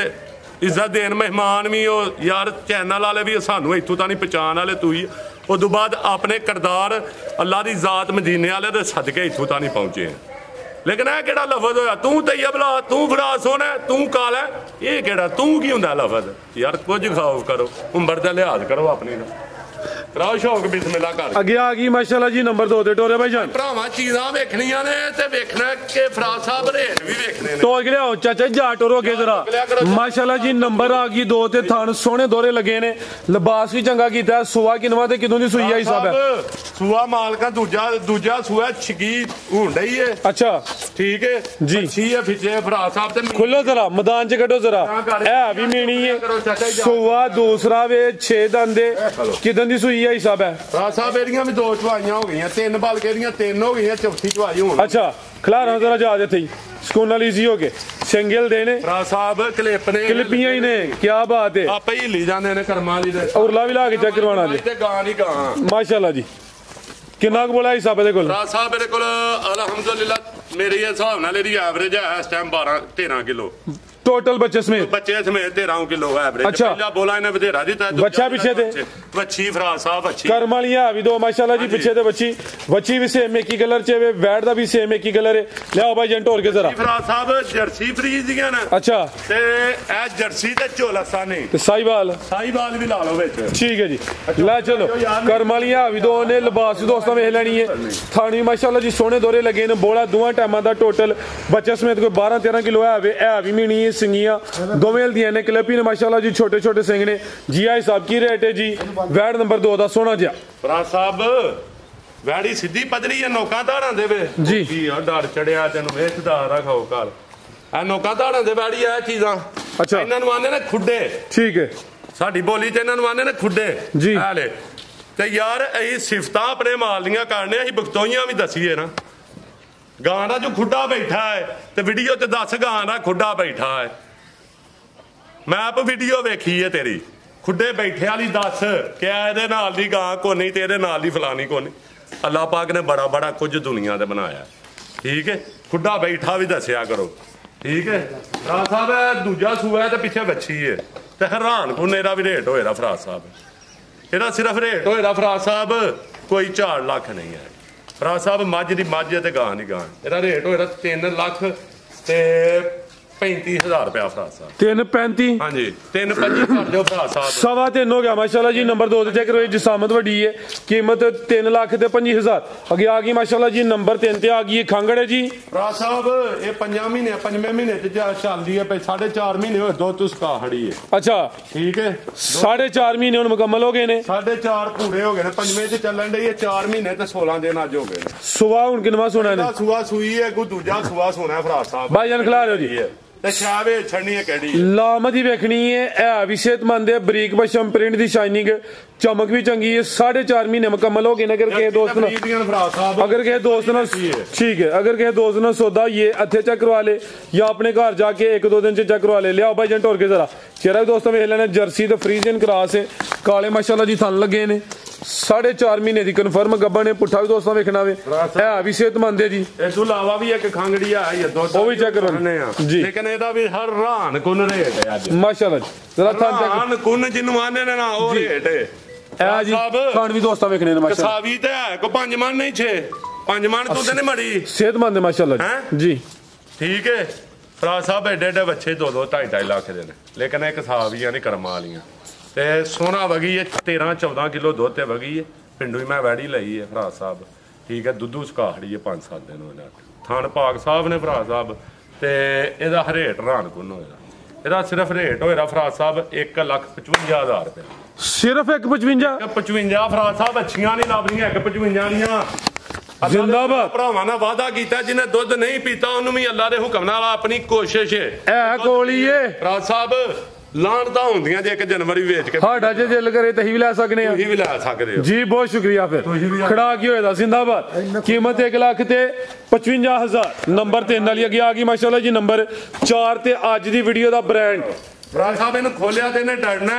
S1: ਇੱਜ਼ਤ ਦੇਣ ਮਹਿਮਾਨ ਵੀ ਹੋ ਯਾਰ, ਚੈਨਲ ਵਾਲੇ ਵੀ ਸਾਨੂੰ ਇੱਥੋਂ ਤਾਂ ਨਹੀਂ ਪਛਾਣ ਵਾਲੇ ਤੂੰ ਹੀ। ਉਦੋਂ ਬਾਅਦ ਆਪਣੇ ਕਿਰਦਾਰ ਅੱਲਾ ਦੀ ਜ਼ਾਤ ਮਦੀਨੇ ਵਾਲੇ ਦੇ ਸਦਕੇ ਇੱਥੋਂ ਤਾਂ ਨਹੀਂ ਪਹੁੰਚੇ। ਲੇਕਿਨ ਇਹ ਕਿਹੜਾ ਲਫ਼ਜ਼ ਹੋਇਆ? ਤੂੰ ਤੈਯਬਲਾ, ਤੂੰ ਫੜਾ ਸੋਨਾ, ਤੂੰ ਕਾਲਾ, ਇਹ ਕਿਹੜਾ ਤੂੰ ਕੀ ਹੁੰਦਾ ਲਫ਼ਜ਼? ਯਾਰ ਕੁਝ ਖਾਓ ਕਰੋ, ਉਮਰ ਦਾ ਲਿਹਾਜ਼ ਕਰੋ ਆਪਣੀ ਦਾ, ਕਰਾਓ ਸ਼ੌਕ ਬਿਸਮਿਲ੍ਲਾ ਕਰ।
S2: ਅੱਗੇ ਆ ਗਈ ਮਾਸ਼ਾਅੱਲਾ ਜੀ ਨੰਬਰ 2 ਤੇ ਟੋਰੇ ਭਾਈ ਜਾਨ।
S1: ਭਰਾਵਾਂ ਚੀਜ਼ਾਂ ਵੇਖਣੀਆਂ ਨੇ ਤੇ ਵੇਖਣਾ ਕਿ ਫਰਾ ਸਾਹਿਬ ਰੇਟ ਵੀ ਵੇਖਣੇ ਨੇ।
S2: ਤੋੜ ਕੇ ਲਿਆਓ ਚਾਚਾ, ਜਾ ਟੋਰੋ ਅੱਗੇ ਜਰਾ। ਮਾਸ਼ਾਅੱਲਾ ਜੀ ਨੰਬਰ ਆ ਗਈ 2 ਤੇ ਥਣ ਸੋਹਣੇ ਦੋਰੇ ਲੱਗੇ ਨੇ, ਲਿਬਾਸ ਵੀ ਚੰਗਾ ਕੀਤਾ। ਸੁਆ ਕਿਨਵਾ ਤੇ ਕਿਦੋਂ ਦੀ ਸੂਈ ਆ ਹਿਸਾਬ ਹੈ?
S1: ਸੂਆ ਮਾਲਕਾ ਦੂਜਾ ਸੂਆ ਛਗੀ ਹੁੰਡਈ ਹੈ।
S2: ਅੱਛਾ
S1: ਠੀਕ ਹੈ
S2: ਜੀ।
S1: ਅੱਛੀ ਹੈ ਫਿੱਚੇ ਫਰਾ ਸਾਹਿਬ ਤੇ
S2: ਖੁੱਲੋ ਜਰਾ, ਮੈਦਾਨ 'ਚ ਕੱਢੋ ਜਰਾ। ਇਹ ਵੀ ਮੀਣੀ ਹੈ, ਸੂਆ ਦੂਸਰਾ ਵੇ 6 ਦੰਦੇ। ਕਿਦੋਂ ਦੀ ਸੂਈ ਆ ਹਿਸਾਬ ਹੈ?
S1: ਫਰਾ ਸਾਹਿਬ ਇਹਦੀਆਂ ਵੀ 2 ਚੁਆਈਆਂ ਹੋ ਗਈਆਂ, 3 ਬਲਕੇ ਦੀਆਂ 3 ਹੋ ਗਈਆਂ, ਚੌਥੀ ਚੁਆਈ ਹੁਣ।
S2: ਅੱਛਾ ਖਲਾਰਾ ਜਰਾ ਜਾ ਇੱਥੇ ਹੀ ਸਕੂਨ ਨਾਲ ਈਜ਼ੀ ਹੋ ਕੇ ਸਿੰਗਲ ਦੇ ਨੇ
S1: ਫਰਾ ਸਾਹਿਬ ਕਲਿੱਪ ਨੇ,
S2: ਕਲਿੱਪੀਆਂ ਹੀ ਨੇ। ਕੀ ਬਾਤ ਹੈ,
S1: ਆਪੇ ਹੀ ਹਿੱਲੀ ਜਾਂਦੇ ਨੇ ਕਰਮਾਂ ਵਾਲੀ ਦੇ।
S2: ਉਰਲਾ ਵੀ ਲਾ ਕੇ ਚੈੱਕ ਕਰਵਾਉਣਾ ਜੀ।
S1: ਤੇ ਗਾਂ ਨਹੀਂ ਗਾਂ
S2: ਮਾਸ਼ਾਅੱਲਾ ਜੀ। ਕਿੰਨਾ ਕੁ ਬੋਲਾ ਹਿਸਾਬ ਇਹਦੇ ਕੋਲ?
S1: ਫਰਾ ਸਾਹਿਬ ਮੇਰੇ ਕੋਲ ਅਲਹਮਦੁਲਿਲਾ ਮੇਰੀ ਹਿਸਾਬ ਨਾਲ ਇਹਦੀ ਐਵਰੇਜ ਹੈ ਇਸ ਟਾਈਮ 12-13 ਕਿਲੋ
S2: ਟੋਟਲ ਬੱਚੇ ਸਮੇਤ।
S1: ਬੱਚੇ ਸਮੇਤ 13 ਕਿਲੋ ਐਵਰੇਜ।
S2: ਅੱਛਾ।
S1: ਪਹਿਲਾ ਬੋਲਾ ਇਹਨੇ ਵਧੇਰਾ ਦਿੱਤਾ।
S2: ਬੱਚਾ ਪਿੱਛੇ ਤੇ
S1: ਵੱਛੀ ਫਰਾ ਸਾਹਿਬ ਅੱਛੀ
S2: ਕਰਮ ਵਾਲੀਆਂ ਵੀ ਦੋ ਮਾਸ਼ਾਅੱਲਾ ਜੀ। ਪਿੱਛੇ ਤੇ ਬੱਚੀ ਵੀ ਸੇਮ ਇੱਕ ਹੀ ਕਲਰ 'ਚ ਹੈ, ਵੈਟ ਦਾ ਵੀ ਸੇਮ ਇੱਕ ਹੀ ਕਲਰ ਹੈ। ਲਿਆਓ ਭਾਈ ਜੰਟ ਹੋਰ ਕੇ ਜ਼ਰਾ।
S1: ਫਰਾ ਸਾਹਿਬ ਜਰਸੀ ਫਰੀਜ਼ ਦੀਆਂ ਨੇ।
S2: ਅੱਛਾ
S1: ਤੇ ਇਹ ਜਰਸੀ ਤੇ ਝੋਲਸਾ ਨਹੀਂ
S2: ਤੇ ਸਾਈਵਾਲ
S1: ਵੀ ਲਾ ਲਓ ਵਿੱਚ।
S2: ਠੀਕ ਹੈ ਜੀ। ਲੈ ਚਲੋ ਕਰਮ ਵਾਲੀਆਂ ਵੀ ਦੋ ਨੇ, ਲਿਬਾਸ ਦੋਸਤਾਂ ਵੇਖ ਲੈਣੀ ਹੈ। ਥਾਣੀ ਮਾਸ਼ਾਅੱਲਾ ਜੀ ਸੋਹਣੇ ਦੋਰੇ ਲੱਗੇ ਨੇ। ਬੋਲਾ ਦੋਵਾਂ ਟਾਈਮਾਂ ਦਾ ਟੋਟਲ ਬੱਚੇ ਸਮੇਤ ਕੋਈ 12-13 ਕਿਲੋ ਹੈ। ਇਹ ਵੀ ਮੀਣੀ ਹੈ, ਸਿੰਗੀਆਂ ਦੋਵੇਂ ਹਲਦੀਆਂ ਨੇ, ਕਲਿੱਪੀ ਨੇ ਮਾਸ਼ਾਅੱਲਾ ਜੀ, ਛੋਟੇ ਛੋਟੇ ਸਿੰਘ ਨੇ ਜੀ। ਆਈ ਸਾਹਿਬ ਕੀ ਰੇਟ ਹੈ ਜੀ ਵੈਟ ਨੰਬਰ 2 ਦਾ? ਸੋਹਣਾ ਜਿਹਾ
S1: ਫਰਾ ਸਾਹਿਬ ਵੈੜੀ ਸਿੱਧੀ ਪਦਰੀ ਹੈ, ਨੋਕਾਂ ਧਾਰਾਂ ਦੇ ਵੇ
S2: ਜੀ।
S1: ਕੀ ਆ ਡਰ ਚੜਿਆ ਤੈਨੂੰ, ਵੇਖਦਾ ਰੱਖੋ ਘਰ। ਇਹ ਨੋਕਾਂ ਧਾਰਾਂ ਦੇ ਵੈੜੀ ਆ ਚੀਜ਼ਾਂ।
S2: ਅੱਛਾ
S1: ਇਹਨਾਂ ਨੂੰ ਆਂਦੇ ਨੇ ਖੁੱਡੇ।
S2: ਠੀਕ ਹੈ,
S1: ਸਾਡੀ ਬੋਲੀ 'ਚ ਇਹਨਾਂ ਨੂੰ ਆਂਦੇ ਨੇ ਖੁੱਡੇ
S2: ਜੀ।
S1: ਹਾਲੇ ਤੇ ਯਾਰ ਅਸੀਂ ਸਿਫਤਾਂ ਆਪਣੇ ਮਾਲ ਦੀਆਂ ਕਰਨੇ, ਅਸੀਂ ਬਖਤੋਈਆਂ ਵੀ ਦਸੀਏ ਨਾ। ਗਾਂ ਦਾ ਜੋ ਖੁੱਡਾ ਬੈਠਾ ਹੈ ਤੇ ਵੀਡੀਓ 'ਚ ਦੱਸ ਗਾਂ ਦਾ ਖੁੱਡਾ ਬੈਠਾ ਹੈ। ਮੈਂ ਆਪ ਵੀਡੀਓ ਵੇਖੀ ਹੈ ਤੇਰੀ, ਖੁੱਡੇ ਬੈਠੇ ਵਾਲੀ ਦੱਸ ਕਿ ਇਹਦੇ ਨਾਲ ਦੀ ਗਾਂ ਕੋਨੀ ਤੇ ਇਹਦੇ ਨਾਲ ਦੀ ਫਲਾਨੀ ਕੋਨੀ। ਅੱਲਾਹ ਪਾਕ ਨੇ ਬੜਾ ਕੁਝ ਦੁਨੀਆ ਤੇ ਬਣਾਇਆ। ਠੀਕ ਹੈ, ਖੁੱਡਾ ਬੈਠਾ ਵੀ ਦੱਸਿਆ ਕਰੋ। ਠੀਕ ਹੈ ਫਰਾ ਸਾਹਿਬ। ਦੂਜਾ ਸੂਆ ਤੇ ਪਿੱਛੇ ਵੱਛੀ ਹੈ ਤੇ ਹੈਰਾਨ ਕੁਨ ਇਹਦਾ ਵੀ ਰੇਟ ਹੋਏਗਾ ਫਰਾ ਸਾਹਿਬ। ਇਹਦਾ ਸਿਰਫ ਰੇਟ ਹੋਏਗਾ ਫਰਾ ਸਾਹਿਬ ਕੋਈ 4 ਲੱਖ ਨਹੀਂ ਹੈ। ਫਰਾ ਸਾਹਿਬ ਮੱਝ ਦੀ ਮੱਝ ਤੇ ਗਾਂ ਦੀ ਗਾਂ। ਇਹਦਾ ਰੇਟ ਹੋਏਗਾ 3 ਲੱਖ ਤੇ 35000 ਰੁਪਇਆ ਭਰਾ ਸਾਹਿਬ।
S2: 335
S1: ਹਾਂਜੀ 325 ਕਰ ਦਿਓ ਭਰਾ ਸਾਹਿਬ।
S2: 3.5 ਹੋ ਗਿਆ ਮਾਸ਼ਾਅੱਲਾ ਜੀ। ਨੰਬਰ 2 ਤੇ ਚੈੱਕ ਕਰੋ, ਜਸਾਮਤ ਵੱਡੀ ਹੈ, ਕੀਮਤ 3,25,000। ਅੱਗੇ ਆ ਗਈ ਮਾਸ਼ਾਅੱਲਾ ਜੀ ਨੰਬਰ 3 ਤੇ ਆ ਗਈ ਖਾਂਗੜ ਹੈ ਜੀ
S1: ਭਰਾ ਸਾਹਿਬ। ਇਹ 5 ਮਹੀਨੇ 5ਵੇਂ ਮਹੀਨੇ ਚ ਚੱਲਦੀ ਹੈ, 4.5 ਮਹੀਨੇ ਹੋਏ ਦੁੱਧ ਤੁਸਕਾ ਖੜੀ ਹੈ।
S2: ਅੱਛਾ
S1: ਠੀਕ ਹੈ,
S2: 4.5 ਮਹੀਨੇ ਹੁਣ ਮੁਕੰਮਲ ਹੋ ਗਏ ਨੇ।
S1: 4.5 ਪੂਰੇ ਹੋ ਗਏ ਨੇ, 5ਵੇਂ ਚ ਚੱਲਣ ਡਈ ਹੈ। 4 ਮਹੀਨੇ ਤੇ 16 ਦਿਨ ਅੱਜ ਹੋ ਗਏ ਨੇ।
S2: ਸੁਆ ਹੁਣ ਕਿੰਨਾ ਸੋਣਾ ਨੇ?
S1: ਸੂਆ ਸੂਈ ਹੈ, ਕੋਈ ਦੂਜਾ ਸੂਆ ਸੋਣਾ ਭਰਾ ਸਾਹਿਬ।
S2: ਭਾਈ ਜਾਨ ਖਿਲਾ ਦਿਓ ਜੀ।
S1: ਤੇ ਛਾਵੇ ਛੜਨੀ ਹੈ ਕਿਹੜੀ
S2: ਲਾਮਤ ਹੀ ਵੇਖਣੀ ਹੈ। ਇਹ ਵੀ ਸਿਹਤਮੰਦ ਹੈ, ਬਰੀਕ ਪਸ਼ਮ, ਪ੍ਰਿੰਟ ਦੀ ਸ਼ਾਈਨਿੰਗ, ਚਮਕ ਵੀ ਚੰਗੀ ਹੈ। 4.5 ਮਹੀਨੇ ਮੁਕੰਮਲ ਹੋ ਗਏ ਨੇ। ਅਗਰ ਕਿਸੇ ਦੋਸਤ ਨਾਲ ਠੀਕ ਹੈ, अगर किसी दोस्त ने सौदा ये इत्थे चेक करवा ले या अपने घर जाके 1-2 दिन चेक करवा ले। लियाओ भाई जन टोर के जरा चेहरा भी दोस्तों वेख लेना। जर्सी तो फ्रीजियन क्रॉस है, काले माशाल्लाह जी थन लगे ने। 4.5 महीने की कन्फर्म गब्बन है। पुट्ठा भी दोस्तों वेखना वे है भी सेहतमंद है जी।
S1: इस तो इलावा भी एक खंगड़ी है
S2: वो भी चेक करवाने जी,
S1: लेकिन ਇਹਦਾ ਵੀ ਹਰ ਰਾਨ ਕੁਨ ਰੇਟ ਹੈ ਅੱਜ
S2: माशाल्लाह जी। जरा थन चेक
S1: ਰਾਨ ਕੁਨ ਜਿਹਨੂੰ ਆਨੇ ਨੇ ਨਾ ਉਹ ਰੇਟ ਹੈ।
S2: है जी खान भी दोस्तों वेखने ने माशाल्लाह।
S1: ਕਸਾਵੀ ਤੇ ਹੈ ਕੋ 5 ਮਣ ਨਹੀਂ 5 ਮਣ ਦੁੱਧ ਨੇ ਮੜੀ।
S2: सेहतमंद है माशाल्लाह जी।
S1: ठीक है ਭਰਾ ਸਾਹਿਬ। ਐਡੇ ਐਡੇ ਬੱਚੇ 2-2 2.5 ਲੱਖ ਦੇ ਨੇ, ਲੇਕਿਨ ਇਹ ਕਸਾਵੀਆਂ ਨਹੀਂ ਕਰਮਾਂ ਵਾਲੀਆਂ। ਤੇ ਸੋਨਾ ਵਗੀ ਹੈ 13-14 ਕਿਲੋ ਦੁੱਧ ਤੇ ਵਗੀ ਹੈ। ਪਿੰਡੂ ਹੀ ਮੈਂ ਵੈੜੀ ਲਈ ਹੈ ਭਰਾ ਸਾਹਿਬ। ਠੀਕ ਹੈ, ਦੁੱਧੂ ਸੁਕਾਹੜੀ ਹੈ 5-7 ਦਿਨ ਹੋ ਜਾਣ। ਥਣ ਪਾਕ ਸਾਹਿਬ ਨੇ ਭਰਾ ਸਾਹਿਬ। ਤੇ ਇਹਦਾ ਰੇਟ ਰਾਨ ਕੁਨ ਹੋਏਗਾ। ਇਹਦਾ ਸਿਰਫ ਰੇਟ ਹੋਏਗਾ ਭਰਾ ਸਾਹਿਬ 1,55,000 ਰੁਪਏ।
S2: ਸਿਰਫ 1,55
S1: 55 ਭਰਾ ਸਾਹਿਬ। ਅੱਛੀਆਂ ਨਹੀਂ ਲੱਭਦੀਆਂ 1,55 ਦੀਆਂ।
S2: ਜ਼ਿੰਦਾਬਾਦ।
S1: ਭਰਾਵਾਂ ਨਾਲ ਵਾਅਦਾ ਕੀਤਾ ਜਿਹਨੇ ਦੁੱਧ ਨਹੀਂ ਪੀਤਾ ਉਹਨੂੰ ਵੀ ਅੱਲਾ ਦੇ ਹੁਕਮ ਨਾਲ ਆਪਣੀ ਕੋਸ਼ਿਸ਼
S2: ਹੈ ਕੋਲੀ ਏ
S1: ਭਰਾ ਸਾਹਿਬ। ਲਾਣ ਤਾਂ ਹੁੰਦੀਆਂ ਜੇ 1 ਜਨਵਰੀ ਵੇਚ ਕੇ
S2: ਸਾਡਾ ਜੇ ਦਿਲ ਕਰੇ ਤਾਂ ਅਸੀਂ ਵੀ ਲੈ ਸਕਨੇ ਆ।
S1: ਤੁਸੀਂ ਵੀ ਲੈ ਸਕਦੇ ਹੋ
S2: ਜੀ। ਬਹੁਤ ਸ਼ੁਕਰੀਆ। ਫਿਰ ਖੜਾ ਕੀ ਹੋਇਆ? ਜ਼ਿੰਦਾਬਾਦ। ਕੀਮਤ 1,55,000। ਨੰਬਰ 3 ਵਾਲੀ ਅੱਗੇ ਆ ਗਈ ਮਾਸ਼ਾਅੱਲਾ ਜੀ ਨੰਬਰ 4 ਤੇ ਅੱਜ ਦੀ ਵੀਡੀਓ ਦਾ ਬ੍ਰਾਂਡ।
S1: ਭਰਾ ਸਾਹਿਬ ਇਹਨੂੰ ਖੋਲਿਆ ਤੇ ਇਹਨੇ ਡਰਨਾ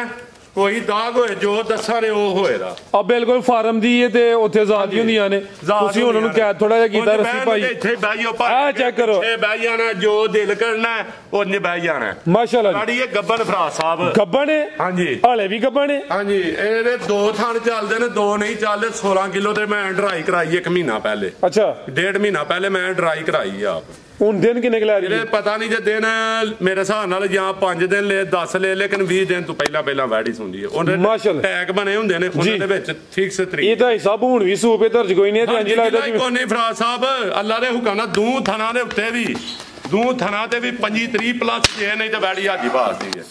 S1: ਕੋਈ ਦਾਗ ਹੋਏ ਜੋ ਦੱਸਾਂ ਨੇ ਉਹ ਹੋਏਗਾ।
S2: ਆ ਬਿਲਕੁਲ ਫਾਰਮ ਦੀ ਇਹ ਤੇ ਉੱਥੇ ਜ਼ਾਦ ਹੀ ਹੁੰਦੀਆਂ ਨੇ। ਤੁਸੀਂ ਉਹਨਾਂ ਨੂੰ ਕਹਿ ਥੋੜਾ ਜਿਹਾ ਕੀਤਾ ਰੱਸੀ ਭਾਈ
S1: ਇੱਥੇ ਬਹਿ ਜਾਓ ਭਾਈ।
S2: ਆ ਚੈੱਕ ਕਰੋ।
S1: ਇਹ ਬਹਿ ਜਾਣਾ ਜੋ ਦਿਲ ਕਰਨਾ ਉਹਨੇ ਬਹਿ ਜਾਣਾ
S2: ਮਾਸ਼ਾਅੱਲਾ ਜੀ।
S1: ਗਾੜੀ ਇਹ ਗੱਬਨ ਭਰਾ ਸਾਹਿਬ।
S2: ਗੱਬਨ ਹੈ
S1: ਹਾਂਜੀ।
S2: ਹਾਲੇ ਵੀ ਗੱਬਨ ਹੈ।
S1: ਹਾਂਜੀ ਇਹਦੇ 2 ਥਣ ਚੱਲਦੇ ਨੇ, 2 ਨਹੀਂ ਚੱਲਦੇ। 16 ਕਿਲੋ ਤੇ ਮੈਂ ਡਰਾਈ ਕਰਾਈ 1 ਮਹੀਨਾ ਪਹਿਲੇ।
S2: ਅੱਛਾ
S1: 1.5 ਮਹੀਨਾ ਪਹਿਲੇ ਮੈਂ ਡਰਾਈ ਕਰਾਈ ਆਪ।
S2: ਹੁਣ ਦਿਨ ਕਿੰਨੇ ਲੈ ਰਹੀ ਹੈ?
S1: ਪਤਾ ਨਹੀਂ ਜੇ ਦਿਨ ਮੇਰੇ ਹਿਸਾਬ ਨਾਲ ਜਾਂ 5 ਦਿਨ ਲੈ 10 ਲੈ, ਲੇਕਿਨ 20 ਦਿਨ ਤੋਂ ਪਹਿਲਾਂ ਵੈੜੀ ਹੁੰਦੀ ਹੈ। ਉਹਦੇ ਟੈਗ ਬਣੇ ਹੁੰਦੇ ਨੇ ਉਹਨਾਂ ਦੇ ਵਿੱਚ ਫਿਕਸ ਤਰੀਕ।
S2: ਇਹਦਾ ਹਿਸਾਬ ਹੁਣ ਵੀ ਸੂਪੇ ਧਰਜ ਕੋਈ ਨਹੀਂ। ਇੰਜ ਲੱਗਦਾ
S1: ਜਿਵੇਂ ਕੋਨੇ ਫਰਾਜ਼ ਸਾਹਿਬ ਅੱਲਾ ਦੇ ਹੁਕਮ ਨਾਲ ਦੂ ਥਣਾ ਦੇ ਉੱਤੇ ਵੀ ਦੂ ਥਣਾ ਤੇ ਵੀ 25-30 ਪਲੱਸ ਜੇ ਨਹੀਂ ਤਾਂ ਵੈੜੀ ਹਾਜੀ ਬਾਸਦੀ ਹੈ।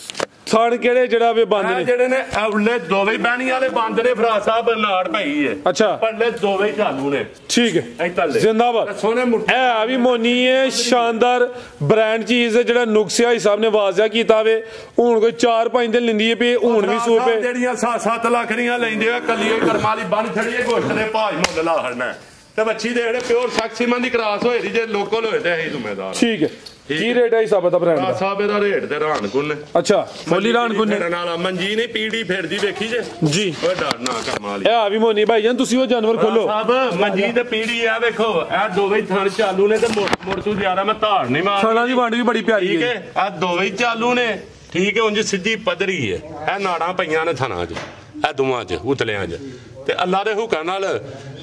S2: ਥਣ ਕਿਹੜੇ ਜਿਹੜਾ ਵੇ ਬੰਦ ਨੇ?
S1: ਜਿਹੜੇ ਨੇ ਔਲੇ ਦੋਵੇਂ ਬਹਿਣੀ ਵਾਲੇ ਬੰਦ ਨੇ ਫਰਾਜ਼ ਸਾਹਿਬ। ਨਾੜ ਪਈ ਹੈ।
S2: ਅੱਛਾ
S1: ਪੱਲੇ ਦੋਵੇਂ ਚਾਲੂ ਨੇ।
S2: ਠੀਕ ਹੈ ਜ਼ਿੰਦਾਬਾਦ।
S1: ਸੋਨੇ ਮੁੱਠੇ
S2: ਇਹ ਵੀ ਮੋਨੀ ਹੈ ਸ਼ਾਨਦਾਰ ਬ੍ਰਾਂਡ ਚੀਜ਼ ਹੈ ਜਿਹੜਾ ਨੁਕਸਿਆ ਹਿਸਾਬ ਨੇ ਵਾਜ਼ਿਆ ਕੀਤਾ ਵੇ। ਹੁਣ ਕੋਈ 4-5 ਦਿਨ ਲਿੰਦੀ ਹੈ ਪਈ ਹੁਣ ਵੀ ਸੂਪ ਹੈ।
S1: ਜਿਹੜੀਆਂ 7-7 ਲੱਖ ਦੀਆਂ ਲੈਂਦੇ ਆ ਕੱਲੀਏ ਕਰਮਾਂ ਵਾਲੀ ਬੰਨ ਛੜੀਏ ਗੋਸ਼ਤ ਦੇ ਭਾਜ ਮੁੱਲ ਲਾ ਹੜਨਾ ਤੇ ਬੱਚੀ ਦੇ ਜਿਹੜੇ ਪਿਓਰ ਸੈਕਸੀਮਨ ਦੀ ਕਰਾਸ ਹੋਏ ਦੀ ਜੇ ਲੋਕਲ ਹੋਏ ਤੇ ਅਸੀਂ ਜ਼ਿੰਮੇਦਾਰ।
S2: ਠੀਕ ਹੈ। ਕੀ ਰੇਟ ਹੈ ਹਿਸਾਬ ਦਾ ਬ੍ਰਾਂਡ ਦਾ?
S1: ਸਾਹਿਬ ਇਹਦਾ ਰੇਟ ਤੇ ਰਾਨ ਗੁੰਨ।
S2: ਅੱਛਾ ਮੋਲੀ ਰਾਨ ਗੁੰਨ
S1: ਨਾਲ ਮੰਜੀ ਨਹੀਂ ਪੀੜੀ ਫਿਰਦੀ ਵੇਖੀ ਜੇ ਜੀ। ਉਹ ਡਰ ਨਾ ਕਰਮਾਂ ਵਾਲੀ।
S2: ਇਹ ਵੀ ਮੋਨੀ ਭਾਈ ਜਾਨ ਤੁਸੀਂ ਉਹ ਜਾਨਵਰ ਖੋਲੋ
S1: ਸਾਹਿਬ। ਮੰਜੀ ਤੇ ਪੀੜੀ ਆ ਵੇਖੋ ਇਹ ਦੋਵੇਂ ਥਣ ਚਾਲੂ ਨੇ ਤੇ ਮੁੜ ਤੂੰ ਜ਼ਿਆਦਾ ਮੈਂ ਧਾਰ ਨਹੀਂ ਮਾਰ।
S2: ਥਣਾਂ ਦੀ ਵੰਡ ਵੀ ਬੜੀ ਪਿਆਰੀ ਹੈ।
S1: ਠੀਕ ਹੈ ਆ ਦੋਵੇਂ ਚਾਲੂ ਨੇ। ਠੀਕ ਹੈ ਉਂਝ ਸਿੱਧੀ ਪੱਧਰੀ ਹੈ। ਇਹ ਨਾੜਾਂ ਪਈਆਂ ਨੇ ਥਣਾਂ 'ਚ ਇਹ ਦੋਵਾਂ 'ਚ ਉਤਲਿਆਂ 'ਚ। ਤੇ ਅੱਲਾ ਦੇ ਹੁਕਮ ਨਾਲ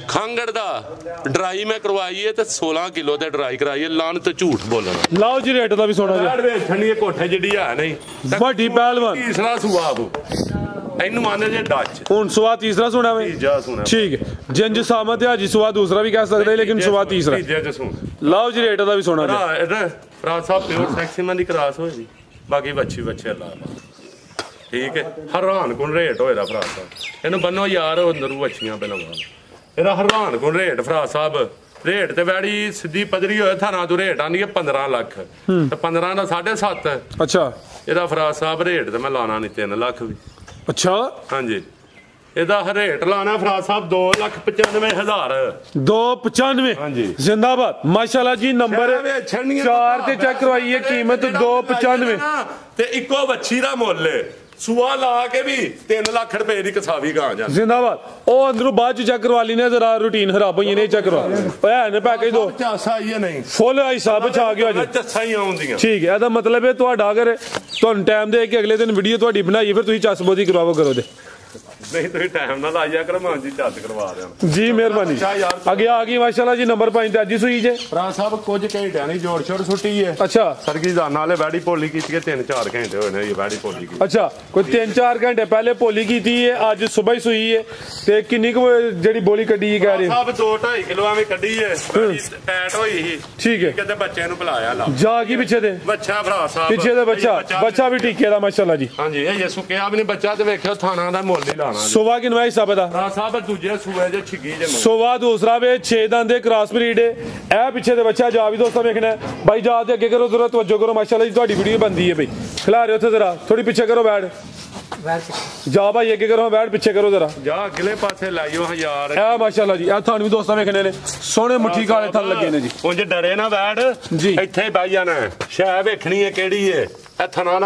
S1: ਖਾਂਗੜ ਦਾ ਡਰਾਈ ਮੈਂ ਕਰਵਾਈ ਹੈ ਤੇ 16 ਕਿਲੋ ਤੇ ਡਰਾਈ ਕਰਾਈ ਹੈ। ਲਾਨ ਤੇ ਝੂਠ ਬੋਲਣਾ।
S2: ਲਾਓ ਜੀ ਰੇਟ ਦਾ ਵੀ ਸੋਨਾ ਜੀ।
S1: ਠੰਡੀ ਕੋਠੇ ਜਿਹੜੀ ਹੈ ਨਹੀਂ
S2: ਵੱਡੀ ਪਹਿਲਵਾਨ।
S1: ਤੀਸਰਾ ਸੁਆ ਬੂ ਇਹਨੂੰ ਮੰਨਦੇ ਜੇ ਡੱਚ।
S2: ਹੁਣ ਸੁਆ ਤੀਸਰਾ ਸੁਣਾ ਵੇ।
S1: ਤੀਜਾ ਸੁਣਾ
S2: ਠੀਕ ਹੈ। ਜਿੰਜ ਸਾਮਤ ਹੈ ਹਾਜੀ ਸੁਆ ਦੂਸਰਾ ਵੀ ਕਹਿ ਸਕਦੇ ਲੇਕਿਨ ਸੁਆ ਤੀਸਰਾ।
S1: ਤੀਜੇ ਚ ਸੁਣ
S2: ਲਾਓ ਜੀ ਰੇਟ ਦਾ ਵੀ ਸੋਨਾ ਜੀ।
S1: ਇਹਦਾ ਫਰਾਜ਼ ਸਾਹਿਬ ਪਿਓਰ ਸੈਕਸੀਮਨ ਦੀ ਕਰਾਸ ਹੋਏਗੀ। ਬਾਕੀ ਬੱਚੇ ਲਾ ਠੀਕ ਹੈ। ਹੈਰਾਨ ਕੋਲ ਰੇਟ ਹੋਏਦਾ ਫਰਾਜ਼ ਸਾਹਿਬ। ਇਹਨੂੰ ਬੰਨੋ ਯਾਰ ਅੰਦਰੂ ਅੱਛੀਆਂ ਪਹਿਲਾਂ ਇਹਦਾ ਹੈਰਾਨ ਕੋਲ ਰੇਟ ਫਰਾਜ਼ ਸਾਹਿਬ। ਰੇਟ ਤੇ ਵੈੜੀ ਸਿੱਧੀ ਪੱਧਰੀ ਹੋਏ ਥਾਣਾ ਤੋਂ ਰੇਟ ਆਂਦੀ ਹੈ 15 ਲੱਖ ਤੇ 15 ਦਾ 7.5। ਅੱਛਾ ਇਹਦਾ ਫਰਾਜ਼ ਸਾਹਿਬ ਰੇਟ ਤੇ ਮੈਂ ਲਾਣਾ ਨਹੀਂ 3 ਲੱਖ ਵੀ।
S2: ਅੱਛਾ ਹਾਂਜੀ
S1: ਇਹਦਾ ਰੇਟ ਲਾਣਾ ਫਰਾਜ਼ ਸਾਹਿਬ 2,95,000।
S2: 295 ਹਾਂਜੀ ਜ਼ਿੰਦਾਬਾਦ ਮਾਸ਼ਾਅੱਲਾ ਜੀ। ਨੰਬਰ 4 ਤੇ ਚੈੱਕ ਕਰਵਾਈਏ ਕੀਮਤ 295
S1: ਤੇ ਇੱਕੋ ਬੱਚੀ ਦਾ ਮੁੱਲ ਹੈ। ਸੁਆ ਲਾ ਕੇ ਵੀ 3 ਲੱਖ ਰੁਪਏ ਦੀ ਕਸਾਵੀ ਗਾਂ ਜਾਂਦੀ
S2: ਜ਼ਿੰਦਾਬਾਦ। ਉਹ ਅੰਦਰੋਂ ਬਾਅਦ ਚ ਚੈੱਕ ਕਰਵਾ ਲੈਣੇ ਜ਼ਰਾ ਰੂਟੀਨ ਖਰਾਬ ਹੋਈ ਨੇ ਚੈੱਕ ਕਰਵਾ ਓਏ ਨੇ ਪੈਕੇਜ ਦੋ
S1: ਚਾਸਾ ਹੀ ਨਹੀਂ
S2: ਫੁੱਲ ਹਿਸਾਬ ਚ ਆ ਗਿਆ ਜੀ।
S1: ਚਾਸਾ ਹੀ ਆਉਂਦੀਆਂ
S2: ਠੀਕ ਹੈ। ਇਹਦਾ ਮਤਲਬ ਹੈ ਤੁਹਾਡਾ ਅਗਰ ਤੁਹਾਨੂੰ ਟਾਈਮ ਦੇ ਕੇ ਅਗਲੇ ਦਿਨ ਵੀਡੀਓ ਤੁਹਾਡੀ ਬਣਾਈ ਫਿਰ ਤੁਸੀਂ ਚਸਬੋਦੀ ਕਰਵਾਵੋ ਕਰੋ ਦੇ।
S1: ਨਹੀਂ ਤੁਸੀਂ ਟਾਈਮ ਨਾਲ ਆਇਆ ਕਰੋ ਮੈਂ ਜੀ ਚਾਰਜ ਕਰਵਾ ਦਿਆਂ
S2: ਜੀ ਮਿਹਰਬਾਨੀ ਅੱਗੇ ਆ ਗਈ ਮਾਸ਼ਾਅੱਲਾ ਜੀ ਨੰਬਰ 5 ਤੇ ਅੱਜ ਹੀ ਸੂਈ ਜੇ
S1: ਭਰਾ ਸਾਹਿਬ ਕੁਝ ਘੰਟਿਆਂ ਨਹੀਂ ਜੋੜ ਛੋੜ ਸੁੱਟੀ ਹੈ
S2: ਅੱਛਾ
S1: ਸਰਗੀ ਦਾਨਾ ਵਾਲੇ ਵੈੜੀ ਪੋਲੀ ਕੀਤੀ ਹੈ 3-4 ਘੰਟੇ ਹੋਏ ਨੇ ਇਹ ਵੈੜੀ ਪੋਲੀ ਕੀਤੀ
S2: ਅੱਛਾ ਕੋਈ 3-4 ਘੰਟੇ ਪਹਿਲੇ ਪੋਲੀ ਕੀਤੀ ਹੈ ਅੱਜ ਸਵੇਰ ਹੀ ਸੂਈ ਹੈ ਤੇ ਕਿੰਨੀ ਕੁ ਜਿਹੜੀ ਬੋਲੀ ਕੱਢੀ ਹੈ ਕਹਿ ਰਹੇ
S1: ਸਾਹਿਬ 2-2.5 ਕਿਲੋ ਐਵੇਂ ਕੱਢੀ ਹੈ ਪੈਟ ਹੋਈ ਸੀ
S2: ਠੀਕ ਹੈ
S1: ਕਿਤੇ ਬੱਚੇ ਨੂੰ ਬੁਲਾਇਆ ਲਾ
S2: ਜਾ ਕੀ ਪਿੱਛੇ ਤੇ
S1: ਬੱਚਾ ਭਰਾ ਸਾਹਿਬ
S2: ਪਿੱਛੇ ਦੇ ਬੱਚਾ ਵੀ ਟੀਕੇ ਦਾ ਮਾਸ਼ਾਅੱਲਾ ਜੀ
S1: ਹਾਂਜੀ ਇਹ ਸੁੱਕਿਆ ਵੀ ਨਹੀਂ ਬੱਚਾ ਤੇ ਵੇਖਿਓ ਥਾਣਾ ਦਾ ਮੁੱਲ ਹੀ ਲਾਣਾ
S2: ਸੋਵਾ ਕਿਨਵਾ ਹਿਸਾਬ ਦਾ
S1: ਭਰਾ ਸਾਹਿਬ ਦੂਜੇ ਸੂਏ ਜੇ ਛਿੱਗੀ ਜੇ
S2: ਸੋਵਾ ਦੂਸਰਾ ਵੇ 6 ਦੰਦ ਦੇ ਕ੍ਰਾਸ ਬਰੀਡ ਇਹ ਪਿੱਛੇ ਦੇ ਬੱਚਾ ਜਾ ਵੀ ਦੋਸਤਾਂ ਵੇਖਣਾ ਬਾਈ ਜਾ ਤੇ ਅੱਗੇ ਕਰੋ ਜ਼ਰਾ ਤਵੱਜੋ ਕਰੋ ਮਾਸ਼ਾਅੱਲਾ ਜੀ ਤੁਹਾਡੀ ਵੀਡੀਓ ਬਣਦੀ ਹੈ ਬਈ ਖਿਲਾ ਰਹੇ ਉੱਥੇ ਜ਼ਰਾ ਥੋੜੀ ਪਿੱਛੇ ਕਰੋ ਬੈਠ ਜਾ ਭਾਈ ਅੱਗੇ ਕਰੋ ਬੈਠ ਪਿੱਛੇ ਕਰੋ ਜ਼ਰਾ
S1: ਜਾ ਅਗਲੇ ਪਾਸੇ ਲਾਈਓ 1000
S2: ਇਹ ਮਾਸ਼ਾਅੱਲਾ ਜੀ ਇਹ ਤੁਹਾਨੂੰ ਵੀ ਦੋਸਤਾਂ ਵੇਖਣੇ ਨੇ ਸੋਹਣੇ ਮੁੱਠੀ ਕਾਲੇ ਥਣ ਲੱਗੇ ਨੇ ਜੀ
S1: ਉਂਝ ਡਰੇ ਨਾ ਬੈਠ
S2: ਜੀ
S1: ਇੱਥੇ ਬਹਿ ਜਾਣਾ ਸ਼ੈ ਵੇਖਣੀ ਹੈ ਕਿਹੜੀ ਹੈ ਇਹ ਥਣਾ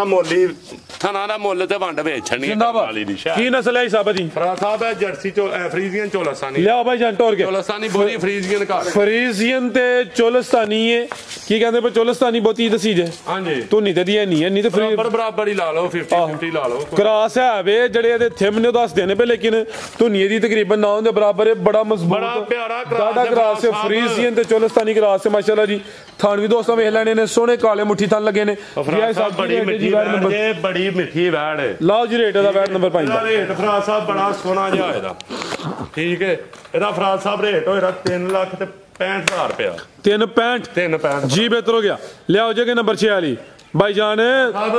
S1: ਦਾ ਮੁੱਲ ਤੇ ਵੰਡ ਵੇਚਣੀ
S2: ਜਿੰਦਾਬਾਦ ਕੀ ਨਸਲ ਹੈ ਹਿਸਾਬ ਦੀ
S1: ਭਰਾ ਸਾਹਿਬ ਹੈ ਜਰਸੀ ਫਰੀਜ਼ੀਅਨ ਚੋਲਸਤਾਨੀ
S2: ਲਿਆਓ ਭਾਈ ਜਾਨ ਟੋਰ ਕੇ
S1: ਚੋਲਸਤਾਨੀ ਬੋਲੀ ਫਰੀਜ਼ੀਅਨ ਘਰ
S2: ਫਰੀਜ਼ੀਅਨ ਤੇ ਚੋਲਸਤਾਨੀ ਹੈ ਕੀ ਕਹਿੰਦੇ ਪਰ ਚੋਲਸਤਾਨੀ ਬਹੁਤੀ ਦਸੀ ਜੇ
S1: ਹਾਂਜੀ
S2: ਤੂੰ ਨਹੀਂ ਤੇ ਦੀ ਨਹੀਂ ਤੇ ਫਰੀ
S1: ਬਰਾਬਰ ਹੀ ਲਾ ਲਓ 50-50 ਲਾ ਲਓ
S2: ਕ੍ਰਾਸ ਹੈ ਵੇ ਜਿਹੜੇ ਇਹਦੇ ਥਿਮ ਨੇ ਉਹ ਦੱਸਦੇ ਨੇ ਪਏ ਲੇਕਿਨ ਧੁਨੀਏ ਦੀ ਤਕਰੀਬਨ 9 ਦੇ ਬਰਾਬਰ ਹੈ ਬੜਾ ਮਜ਼ਬੂਤ
S1: ਬੜਾ ਪਿਆਰਾ
S2: ਕ੍ਰਾਸ ਹੈ ਫਰੀਜ਼ੀਅਨ ਤੇ ਚੋਲਸਤਾਨੀ ਕ੍ਰਾਸ ਹੈ ਮਾਸ਼ਾਅੱਲਾ ਜੀ ਥਾਣ ਵੀ ਦੋਸਤਾਂ ਵੇਖ ਲੈਣੇ ਨੇ ਸੋਹਣੇ ਕਾਲੇ ਮੁੱਠੀ ਥਣ ਲੱਗੇ ਨੇ
S1: ਬੜੀ ਮਿੱਠੀ ਵੈੜ ਜੇ ਬੜੀ ਮਿੱਠੀ ਵੈੜ
S2: ਲਾਓ ਜੀ ਰੇਟ ਦਾ ਵੈੜ ਨੰਬਰ 5 ਦਾ
S1: ਰੇਟ ਫਰਾਦ ਸਾਹਿਬ ਬੜਾ ਸੋਹਣਾ ਜਿਹਾ ਇਹਦਾ ਠੀਕ ਹੈ ਇਹਦਾ ਫਰਾਦ ਸਾਹਿਬ ਰੇਟ ਹੋਏਗਾ 3,65,000 ਰੁਪਇਆ
S2: 365 ਜੀ ਬਿਹਤਰ ਹੋ ਗਿਆ ਲਿਆਓ ਜੇ ਨੰਬਰ 6 ਵਾਲੀ ਭਾਈ ਜਾਨ
S1: ਸਾਹਿਬ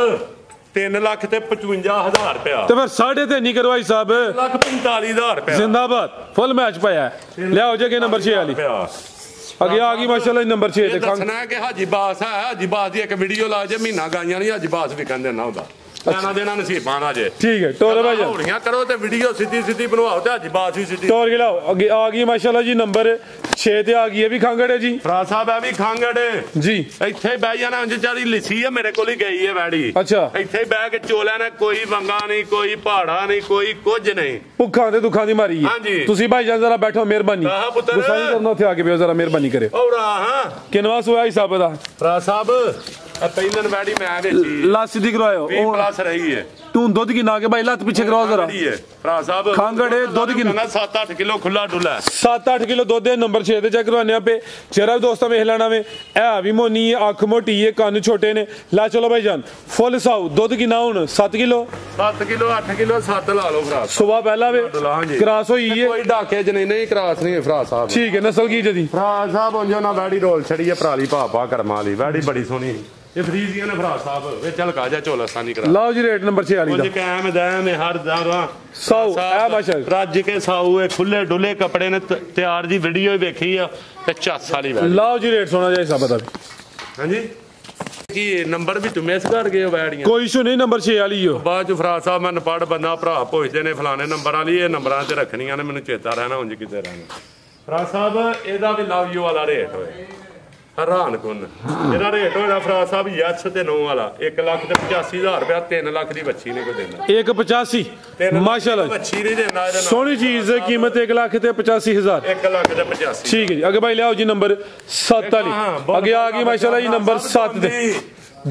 S1: 3,55,000 ਰੁਪਇਆ
S2: ਤੇ ਫਿਰ 3.5 ਕਰਵਾਈ ਸਾਹਿਬ
S1: 1,45,000 ਰੁਪਇਆ
S2: ਜ਼ਿੰਦਾਬਾਦ ਫੁੱਲ ਮੈਚ ਪਾਇਆ ਲਿਆਓ ਜੇ ਨੰਬਰ 6 ਵਾਲੀ ਅੱਗੇ ਆ ਗਈ ਮਾਸ਼ਾਅੱਲਾ ਨੰਬਰ 6 ਤੇ
S1: ਦੱਸਣਾ ਕਿ ਹਾਜੀ ਬਾਸ ਹੈ ਹਾਜੀ ਬਾਸ ਦੀ ਇੱਕ ਵੀਡੀਓ ਲਾ ਜੇ ਮਹੀਨਾ ਗਾਈਆਂ ਨਹੀਂ ਹਾਜੀ ਬਾਸ ਵੀ ਕਹਿੰਦੇ ਨਾ ਹੁੰਦਾ ਲੈਣਾ ਦੇਣਾ ਨਸੀਬਾਂ ਦਾ ਜੇ
S2: ਠੀਕ ਹੈ ਟੋਰ ਭਾਈ
S1: ਹੋੜੀਆਂ ਕਰੋ ਤੇ ਵੀਡੀਓ ਸਿੱਧੀ ਬਣਵਾਓ ਤੇ ਹਾਜੀ ਬਾਸ ਵੀ ਸਿੱਧੀ
S2: ਟੋਰ ਕੇ ਲਾਓ ਅੱਗੇ ਆ ਗਈ ਮਾਸ਼ਾਅੱਲਾ ਜੀ ਨੰਬਰ 6 ਤੇ ਆ ਗਈ ਇਹ ਵੀ ਖਾਂਗੜ ਹੈ ਜੀ
S1: ਫਰਾ ਸਾਹਿਬ ਇਹ ਵੀ ਖਾਂਗੜ
S2: ਜੀ
S1: ਇੱਥੇ ਬਹਿ ਜਾਣਾ ਉਂਝ ਚਾਰੀ ਲਿੱਸੀ ਹੈ ਮੇਰੇ ਕੋਲ ਹੀ ਗਈ ਹੈ ਵੈੜੀ
S2: ਅੱਛਾ
S1: ਇੱਥੇ ਬਹਿ ਕੇ ਚੋਲਿਆਂ ਨੇ ਕੋਈ ਵੰਗਾ ਨਹੀਂ ਕੋਈ ਪਹਾੜਾ ਨਹੀਂ ਕੋਈ ਕੁਝ ਨਹੀਂ
S2: ਭੁੱਖਾਂ ਤੇ ਦੁੱਖਾਂ ਦੀ ਮਾਰੀ ਹੈ ਤੁਸੀਂ ਭਾਈ ਜਾਨ ਜ਼ਰਾ ਬੈਠੋ ਮਿਹਰਬਾਨੀ ਗੁੱਸਾ ਨਹੀਂ ਕਰਨਾ ਉੱਥੇ ਆ ਕੇ ਪਿਓ ਜ਼ਰਾ ਮਿਹਰਬਾਨੀ ਕਰੇ
S1: ਔਰਾ ਹਾਂ
S2: ਕਿਨਵਾ ਸੋਇਆ ਹਿਸਾਬ ਦਾ
S1: ਫਰਾ ਸਾਹਿਬ ਪਹਿਲਨ ਵੈੜੀ ਮੈਂ ਵੇਚੀ
S2: ਲੱਤ ਸਿੱਧੀ ਕਰਵਾਇਓ
S1: ਉਹ ਪਲੱਸ ਰਹੀ ਹੈ
S2: ਤੂੰ ਦੁੱਧ ਕਿੰਨਾ ਕੇ ਭਾਈ ਲੱਤ ਪਿੱਛੇ ਕਰਵਾਓ ਜ਼ਰਾ
S1: ਭਰਾ ਸਾਹਿਬ
S2: ਖਾਂਗੜੇ ਦੁੱਧ ਕਿੰਨਾ
S1: 7-8 ਕਿਲੋ ਖੁੱਲਾ ਡੁੱਲਾ
S2: 7-8 ਕਿਲੋ ਦੁੱਧ ਹੈ ਨੰਬਰ 6 ਤੇ ਚੈੱਕ ਕਰਵਾਨੇ ਆਪੇ ਚਿਹਰਾ ਵੀ ਦੋਸਤਾਂ ਵੇਖ ਲੈਣਾ ਵੇ ਇਹ ਵੀ ਮੋਨੀ ਹੈ ਅੱਖ ਮੋਟੀ ਹੈ ਕੰਨ ਛੋਟੇ ਨੇ ਲੈ ਚਲੋ ਭਾਈ ਜਾਨ ਫੁੱਲ ਸਾਊ ਦੁੱਧ ਕਿੰਨਾ ਹੁਣ 7 ਕਿਲੋ
S1: 7 ਕਿਲੋ 8 ਕਿਲੋ 7 ਲਾ ਲਓ ਭਰਾ
S2: ਸੁਬਾ ਪਹਿਲਾ ਵੇ ਕ੍ਰਾਸ ਹੋਈ ਹੈ
S1: ਕੋਈ ਡਾਕੇ ਚ ਨਹੀਂ ਕ੍ਰਾਸ ਨਹੀਂ ਭਰਾ ਸਾਹਿਬ
S2: ਠੀਕ ਹੈ ਨਸਲ ਕੀ ਜਦੀ
S1: ਭਰਾ ਸਾਹਿਬ ਉਂਝ ਨਾ ਵੈੜੀ ਰੋਲ ਛੜੀ ਹੈ ਪਰਾਲੀ ਭਾਪਾ ਕਰਮਾਂ ਵਾਲੀ ਵੈੜੀ ਬੜੀ ਸੋਹਣੀ ਇਹ ਫਰੀਜ਼ੀਆਂ ਨੇ ਭਰਾ ਸਾਹਿਬ ਇਹ ਚੱਲ ਕਾਜਾ ਚੋਲਸਤਾਨੀ ਕਰਾ
S2: ਲਾਓ ਜੀ ਰੇਟ ਨੰਬਰ 6 ਵਾਲੀ ਦਾ
S1: ਕਾਇਮ ਦਾਇਮ ਹਰ ਦਾਰਾ
S2: ਸਾਊ ਆ ਮਾਸ਼ਾਅੱਲਾ
S1: ਰੱਜ ਕੇ ਸਾਊ ਇਹ ਖੁੱਲੇ ਡੁੱਲੇ ਕੱਪੜੇ ਨੇ ਤਿਆਰ ਦੀ ਵੀਡੀਓ ਵੇਖੀ ਆ ਤੇ ਚੱਸ ਵਾਲੀ ਵੈੜੀ
S2: ਲਾਓ ਜੀ ਰੇਟ ਸੋਨਾ ਜਿਹਾ ਹਿਸਾਬ ਦਾ
S1: ਹਾਂਜੀ ਕੀ ਨੰਬਰ ਵੀ ਤੁਮੇ ਇਸ ਕਰ ਗਏ ਵੈੜੀਆਂ
S2: ਕੋਈ ਇਸ਼ੂ ਨਹੀਂ ਨੰਬਰ 6 ਵਾਲੀ ਹੋ
S1: ਬਾਅਦ ਚ ਫਰਾਦ ਸਾਹਿਬ ਮੈਂ ਨਪੜ ਬੰਦਾ ਭਰਾ ਪੁੱਛਦੇ ਨੇ ਫਲਾਣੇ ਨੰਬਰ ਵਾਲੀ ਇਹ ਨੰਬਰਾਂ ਤੇ ਰੱਖਣੀਆਂ ਨੇ ਮੈਨੂੰ ਚੇਤਾ ਰਹਿਣਾ ਉਂਝ ਕਿਤੇ ਰਹਿਣਾ ਫਰਾਦ ਸਾਹਿਬ ਇਹਦਾ ਵੀ ਲਵ ਯੂ ਵਾਲਾ ਰੇਟ ਹੋਏ ਹੈਰਾਨ ਕੁਨ ਇਹਦਾ ਰੇਟ ਹੋਇਆ ਫਰਾਦ ਸਾਹਿਬ ਯੈਸ ਤੇ ਨੋ ਵਾਲਾ 1,85,000 ਰੁਪਇਆ 3 ਲੱਖ ਦੀ ਬੱਚੀ ਨੇ ਕੋ ਦੇਣਾ
S2: 1,85 ਮਾਸ਼ਾਅੱਲਾ
S1: ਬੱਚੀ ਨਹੀਂ ਦੇਣਾ ਇਹਦਾ
S2: ਸੋਹਣੀ ਚੀਜ਼ ਕੀਮਤ 1,85,000
S1: 1,85,000
S2: ਠੀਕ ਹੈ ਜੀ ਅੱਗੇ ਭਾਈ ਲਿਆਓ ਜੀ ਨੰਬਰ 7 ਵਾਲੀ ਅੱਗੇ ਆ ਗਈ ਮਾਸ਼ਾਅੱਲਾ ਜੀ ਨੰਬਰ 7 ਤੇ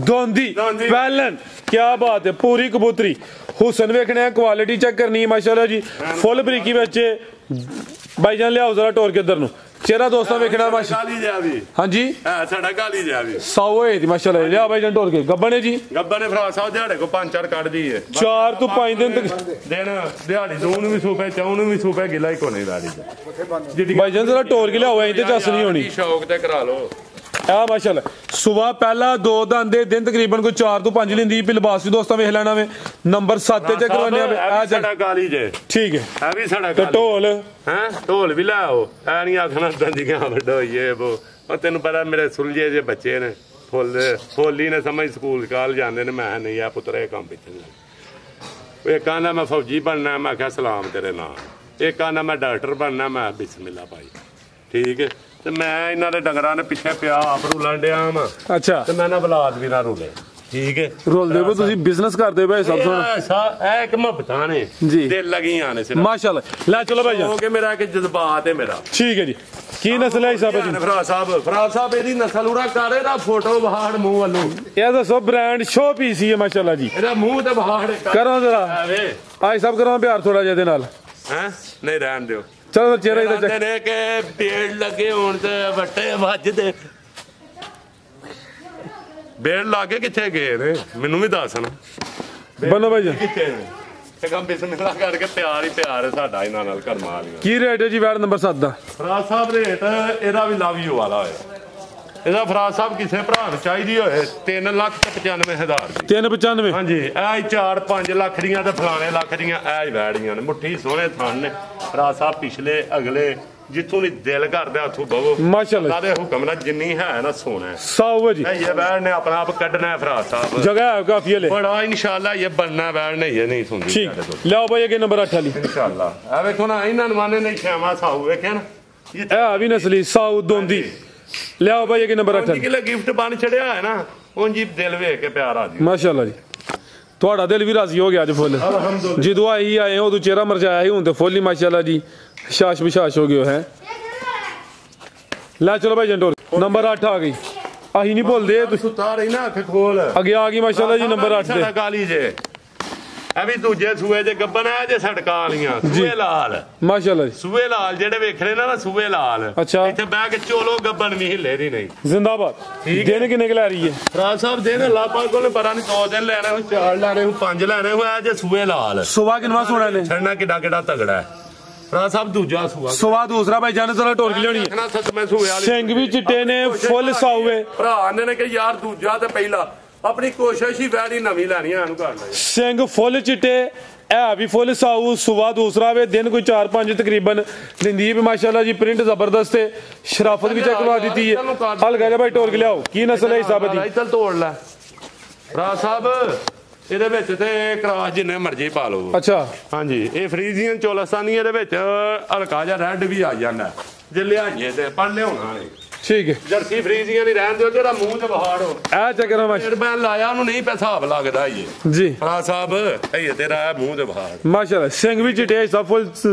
S2: ਦੋਂਦੀ ਪਹਿਲਨ ਕੀ ਬਾਤ ਹੈ ਪੂਰੀ ਕਬੂਤਰੀ ਹੁਸਨ ਵੇਖਣਾ ਹੈ ਕੁਆਲਿਟੀ ਚੈੱਕ ਕਰਨੀ ਹੈ ਮਾਸ਼ਾਅੱਲਾ ਜੀ ਫੁੱਲ ਬਰੀਕੀ ਵਿੱਚ ਭਾਈਜਾਨ ਲਿਆਓ ਜ਼ਰਾ ਟੋਰ ਕੇ ਉਧਰ ਨੂੰ ਚਿਹਰਾ ਦੋਸਤਾਂ ਵੇਖਣਾ ਮਾਸ਼ਾਅੱਲਾ ਹਾਂਜੀ
S1: ਸਾਡਾ ਗਾਲੀ ਜਾ ਵੀ
S2: 100 ਹੋਏ ਦੀ ਮਾਸ਼ਾਅੱਲਾ ਲਿਆ ਭਾਈਜਾਨ ਟੋਰ ਕੇ ਗੱਬਾ ਨੇ ਜੀ
S1: ਗੱਬਾ ਨੇ ਫਰਾ ਸਾਹਿਬ ਦਿਹਾੜੇ ਕੋ 5-4 ਕੱਢਦੀ ਹੈ
S2: 4 ਤੋਂ 5 ਦਿਨ ਤੱਕ
S1: ਦਿਨ ਦਿਹਾੜੀ ਦੋ ਨੂੰ ਵੀ ਸੂਪੇ ਚਾਉ ਨੂੰ ਵੀ ਸੂਪੇ ਗਿਲਾ ਹੀ ਕੋਨੇ ਦਾੜੀ
S2: ਭਾਈਜਾਨ ਜ਼ਰਾ ਟੋਰ ਕੇ ਲਿਆਓ ਐਂ ਤੇ ਚੱਸ ਨਹੀਂ ਹੋਣੀ
S1: ਸ਼ੌਕ ਤੇ ਕਰਾ ਲਓ
S2: ਆ ਮਾਸ਼ਾਅੱਲਾ ਸਵੇਰ ਪਹਿਲਾ 2 ਦੰਦ ਦੇ ਦਿਨ ਤਕਰੀਬਨ ਕੋਈ 4 ਤੋਂ 5 ਲੈਂਦੀ ਲਿਬਾਸ ਵੀ ਦੋਸਤਾਂ ਵੇਖ ਲੈਣਾ ਵੇ ਨੰਬਰ 7 ਤੇ ਚੈੱਕ ਕਰਵਾਨੇ ਆ
S1: ਸਾਡਾ ਗਾਲੀ ਜੇ
S2: ਠੀਕ ਹੈ
S1: ਇਹ ਵੀ ਸਾਡਾ
S2: ਤੇ ਢੋਲ
S1: ਹੈ ਢੋਲ ਵੀ ਲਾਓ ਐ ਨਹੀਂ ਆਖਣਾ ਦੰਦੀਆਂ ਵੱਡੋ ਇਹ ਉਹ ਤੈਨੂੰ ਪਤਾ ਮੇਰੇ ਸੁਲਝੇ ਜੇ ਬੱਚੇ ਨੇ ਫੋਲੀ ਨੇ ਸਮਝ ਸਕੂਲ ਕਾਲ ਜਾਂਦੇ ਨੇ ਮੈਂ ਨਹੀਂ ਆ ਪੁੱਤਰ ਇਹ ਕੰਮ ਪਿੱਛੇ ਇਹ ਕਹਿੰਦਾ ਮੈਂ ਫੌਜੀ ਬਣਨਾ ਮੈਂ ਕਿਹਾ ਸਲਾਮ ਤੇਰੇ ਨਾਲ ਇਹ ਕਹਿੰਦਾ ਮੈਂ ਡਾਕਟਰ ਬਣਨਾ ਮੈਂ ਬਿਸਮਿਲ੍ਲਾ ਭਾਈ ਠੀਕ ਹੈ ਤੇ ਮੈਂ ਇਹਨਾਂ ਦੇ ਡੰਗਰਾਂ ਨੇ ਪਿੱਛੇ ਪਿਆ ਆਪ ਰੂਲਣ ਡਿਆ ਵਾ
S2: ਅੱਛਾ
S1: ਤੇ ਮੈਂ ਨਾ ਬਲਾਦ ਵੀ ਨਾ ਰੂਲੇ ਠੀਕ ਹੈ
S2: ਰੋਲਦੇ ਪਏ ਤੁਸੀਂ ਬਿਜ਼ਨਸ ਕਰਦੇ ਪਏ ਸਭ ਤੋਂ
S1: ਇਹ ਇੱਕ ਮੁਹੱਬਤਾਂ ਨੇ
S2: ਜੀ।
S1: ਦਿਲ ਲੱਗੀਆਂ ਨੇ ਸਿਰ
S2: ਮਾਸ਼ਾਅੱਲਾ ਲੈ ਚਲੋ ਭਾਈ ਜਾਨ
S1: ਕਿ ਮੇਰਾ ਇੱਕ ਜਜ਼ਬਾਤ ਹੈ ਮੇਰਾ
S2: ਠੀਕ ਹੈ ਜੀ ਕੀ ਨਸਲ ਹੈ ਸਾਹਿਬ ਜੀ
S1: ਫਰਾਜ਼ ਸਾਹਿਬ ਇਹਦੀ ਨਸਲ ਉਰਾ ਕਾਰੇ ਦਾ ਫੋਟੋ ਬਹਾੜ ਮੂੰਹ ਵੱਲੋਂ
S2: ਇਹ ਦੱਸੋ ਬ੍ਰਾਂਡ ਸ਼ੋ ਪੀਸ ਹੀ ਹੈ ਮਾਸ਼ਾਅੱਲਾ ਜੀ
S1: ਇਹਦਾ ਮੂੰਹ ਤੇ ਬਹਾੜ
S2: ਕਰੋ ਜਰਾ ਆਈ ਸਭ ਕਰੋ ਪਿਆਰ ਥੋੜਾ ਜਿਹਾ ਇਹਦੇ ਨਾਲ
S1: ਹੈ ਨਹੀਂ ਰਹਿਣ ਦਿਓ
S2: ਚਲੋ ਚਿਹਰਾ ਇਹਦਾ
S1: ਕਹਿੰਦੇ ਨੇ ਕਿ ਪੇੜ ਲੱਗੇ ਹੋਣ ਤੇ ਵੱਟੇ ਵੱਜਦੇ ਬੇੜ ਲਾਗੇ ਕਿੱਥੇ ਗਏ ਨੇ ਮੈਨੂੰ ਵੀ ਦੱਸ ਨਾ
S2: ਬਨੋ ਭਾਈ ਜਾਨ
S1: ਕਿੱਥੇ ਨੇ ਤੇ ਕੰਮ ਬਿਸਮਿਲ੍ਲਾ ਕਰਕੇ ਪਿਆਰ ਹੀ ਪਿਆਰ ਹੈ ਸਾਡਾ ਇਹਨਾਂ ਨਾਲ ਕਰਮਾਂ ਵਾਲੀਆਂ
S2: ਕੀ ਰੇਟ ਹੈ ਜੀ ਵੈਟ ਨੰਬਰ 7 ਦਾ
S1: ਫਰਾਜ਼ ਸਾਹਿਬ ਰੇਟ ਇਹਦਾ ਵੀ ਲਵ ਯੂ ਵਾਲਾ ਹੋਇਆ ਇਹਦਾ ਫਰਾਜ਼ ਸਾਹਿਬ ਕਿਸੇ ਭਰਾ ਨੂੰ ਚਾਹੀਦੀ ਹੋਏ 3,95,000 ਦੀ
S2: 395
S1: ਹਾਂਜੀ ਇਹ 4-5 ਲੱਖ ਦੀਆਂ ਤੇ ਫਲਾਣੇ ਲੱਖ ਦੀਆਂ ਇਹ ਹੀ ਵੈੜੀਆਂ ਨੇ ਮੁੱਠੀ ਸੋਹਣੇ ਥਣ ਨੇ ਫਰਾਜ਼ ਸਾਹਿਬ ਪਿਛਲੇ ਅਗਲੇ ਜਿੱਥੋਂ ਨਹੀਂ ਦਿਲ ਕਰਦਾ ਉੱਥੋਂ ਬਵੋ
S2: ਮਾਸ਼ਾਅੱਲਾ
S1: ਦੇ ਹੁਕਮ ਨਾਲ ਜਿੰਨੀ ਹੈ ਨਾ ਸੋਨਾ
S2: ਸਾਊ ਜੀ
S1: ਇਹ ਵੈੜ ਨੇ ਆਪਣਾ ਆਪ ਕੱਢਣਾ ਹੈ ਫਰਾਜ਼ ਸਾਹਿਬ
S2: ਜਗ੍ਹਾ ਹੈ ਕਾਫੀ ਹਲੇ
S1: ਬੜਾ ਇਨਸ਼ਾਅੱਲਾ ਇਹ ਬਣਨਾ ਵੈੜ ਨਹੀਂ ਇਹ ਨਹੀਂ ਸੁਣਦੀ
S2: ਠੀਕ ਲਿਆਓ ਭਾਈ ਅੱਗੇ ਨੰਬਰ 8 ਵਾਲੀ
S1: ਇਨਸ਼ਾਅੱਲਾ ਇਹ ਵੇਖੋ ਨਾ ਇਹਨਾਂ ਨਮਾਨੇ ਨਹੀਂ ਛਾਵਾਂ ਸਾਊ ਵੇਖਿਆ ਨਾ
S2: ਇਹ ਆ ਵੀ ਨਸਲੀ ਸਾਊ ਦੋਂਦੀ ਲਿਆਓ ਭਾਈ ਅੱਗੇ ਨੰਬਰ 8 ਵਾਲੀ
S1: ਕਿਲੇ ਗਿਫਟ ਬਣ ਛੜਿਆ ਹੈ ਨਾ ਉਂਝ ਹੀ ਦਿਲ ਵੇਖ ਕੇ ਪਿਆਰ ਆ ਜੀ
S2: ਮਾਸ਼ਾਅੱਲਾ ਜੀ ਤੁਹਾਡਾ ਦਿਲ ਵੀ ਰਾਜ਼ੀ ਹੋ ਗਿਆ ਅੱਜ ਫੁੱਲ
S1: ਅਲਹਮਦੁਲਿਲਾ
S2: ਜਦੋਂ ਆਈ ਆਏ ਉਦੋਂ ਚਿਹਰਾ ਮਰਜਾਇਆ ਸੀ ਹੁਣ ਤੇ ਫੁੱਲ ਹੀ ਮਾਸ਼ਾਅੱਲਾ ਜੀ ਸ਼ਾਸ਼ ਬਿਸ਼ਾਸ਼ ਹੋ ਗਿਆ ਹੈ ਲੈ ਚਲੋ ਭਾਈ ਜੰਟੋਰ ਨੰਬਰ 8 ਆ ਗਈ ਅਸੀਂ ਨਹੀਂ ਭੁੱਲਦੇ
S1: ਸੁੱਤਾ ਰਹੀ ਨਾ ਅੱਖ ਖੋਲ
S2: ਅੱਗੇ ਆ ਗਈ ਮਾਸ਼ਾਅੱਲਾ ਜੀ ਨੰਬਰ 8 ਤੇ
S1: ਕਾਲੀ ਜੇ ਇਹ ਵੀ ਦੂਜੇ ਸੂਏ ਜੇ ਗੱਬਨ ਆ ਜੇ ਸੜਕਾਂ ਵਾਲੀਆਂ ਸੂਏ ਲਾਲ
S2: ਮਾਸ਼ਾਅੱਲਾ ਜੀ
S1: ਸੂਏ ਲਾਲ ਜਿਹੜੇ ਵੇਖ ਰਹੇ ਨਾ ਸੂਏ ਲਾਲ
S2: ਅੱਛਾ
S1: ਇੱਥੇ ਬਹਿ ਕੇ ਚੋਲੋ ਗੱਬਨ ਵੀ ਹਿੱਲੇ ਦੀ ਨਹੀਂ
S2: ਜ਼ਿੰਦਾਬਾਦ ਦਿਨ ਕਿੰਨੇ ਕੁ ਲੈ ਰਹੀ ਹੈ
S1: ਫਰਾਜ਼ ਸਾਹਿਬ ਦੇ ਨੇ ਲਾਪਾ ਕੋਲ ਪਰਾਂ ਨਹੀਂ 2 ਦਿਨ ਲੈਣੇ ਹੋ 4 ਲੈਣੇ ਹੋ 5 ਲੈਣੇ ਹੋ ਇਹ ਜੇ ਸੂਏ ਲਾਲ
S2: ਸੁਬਾ ਕਿੰਨਾ ਸੋਣਾ ਨੇ
S1: ਛੜਨਾ ਕਿੱਡਾ ਕਿੱਡਾ ਤਗੜਾ ਹੈ ਫਰਾਜ਼ ਸਾਹਿਬ ਦੂਜਾ ਸੂਆ
S2: ਸੁਬਾ ਦੂਸਰਾ ਭਾਈ ਜਾਨ ਜ਼ਰਾ ਢੋਲ ਕੇ ਲਿਆਉਣੀ ਹੈ
S1: ਨਾ ਸਤਵੇਂ ਸੂਏ ਵਾਲੀ
S2: ਸਿੰਘ ਵੀ ਚਿੱਟੇ ਨੇ ਫੁੱਲ ਸਾਊਏ
S1: ਭਰਾ ਆਂਦੇ ਨੇ ਕਿ ਯਾਰ ਦੂਜਾ ਤੇ ਪਹਿਲਾ ਆਪਣੀ ਕੋਸ਼ਿਸ਼ ਹੀ ਵੈੜੀ ਨਵੀਂ ਲੈਣੀ ਆ ਇਹਨੂੰ ਕਰ ਲੈ
S2: ਸਿੰਘ ਫੁੱਲ ਚਿੱਟੇ ਇਹ ਵੀ ਫੁੱਲ ਸਾਊ ਸੁਬਾ ਦੂਸਰਾ ਵੇ ਦਿਨ ਕੋਈ 4-5 ਤਕਰੀਬਨ ਦਿੰਦੀ ਵੀ ਮਾਸ਼ਾਅੱਲਾ ਜੀ ਪ੍ਰਿੰਟ ਜ਼ਬਰਦਸਤ ਹੈ ਸ਼ਰਾਫਤ ਵੀ ਚੈੱਕ ਕਰਵਾ ਦਿੱਤੀ ਹੈ ਹਲਕਾ ਜਿਹਾ ਭਾਈ ਢੋਲ ਕੇ ਲਿਆਓ ਕੀ ਨਸਲ ਹੈ ਹਿਸਾਬ ਦੀ
S1: ਇੱਧਰ ਤੋੜ ਲੈ ਫਰਾਜ਼ ਸਾਹਿਬ ਇਹਦੇ ਵਿੱਚ ਤੇ ਕਰਾਸ ਜਿੰਨੇ ਮਰਜ਼ੀ ਪਾ ਲਓ
S2: ਅੱਛਾ
S1: ਹਾਂਜੀ ਇਹ ਫਰੀਜ਼ੀਅਨ ਚੋਲਸਤਾਨੀ ਇਹਦੇ ਵਿੱਚ ਹਲਕਾ ਜਿਹਾ ਰੈੱਡ ਵੀ ਆ ਜਾਂਦਾ ਜੇ ਲਿਆਈਏ ਤੇ ਪੜ ਲਿਆਉਣਾ ਨਹੀਂ
S2: ਠੀਕ ਹੈ
S1: ਜਰਸੀ ਫਰੀਜ਼ੀਅਨ ਹੀ ਰਹਿਣ ਦਿਓ ਤੇਰਾ ਮੂੰਹ ਤੇ ਵਹਾੜੋ
S2: ਇਹ ਚੱਕਰ ਮਾਸ਼ਾ
S1: ਫਿਰ ਮੈਂ ਲਾਇਆ ਉਹਨੂੰ ਨਹੀਂ ਪੈ ਹਿਸਾਬ ਲੱਗਦਾ ਇਹ
S2: ਜੀ
S1: ਫਰਾਜ਼ ਸਾਹਿਬ ਇਹ ਤੇਰਾ ਮੂੰਹ ਤੇ ਵਹਾੜ
S2: ਮਾਸ਼ਾਅੱਲਾ ਸਿੰਘ ਵੀ ਚਿੱਟੇ ਸਭ ਫੁੱਲ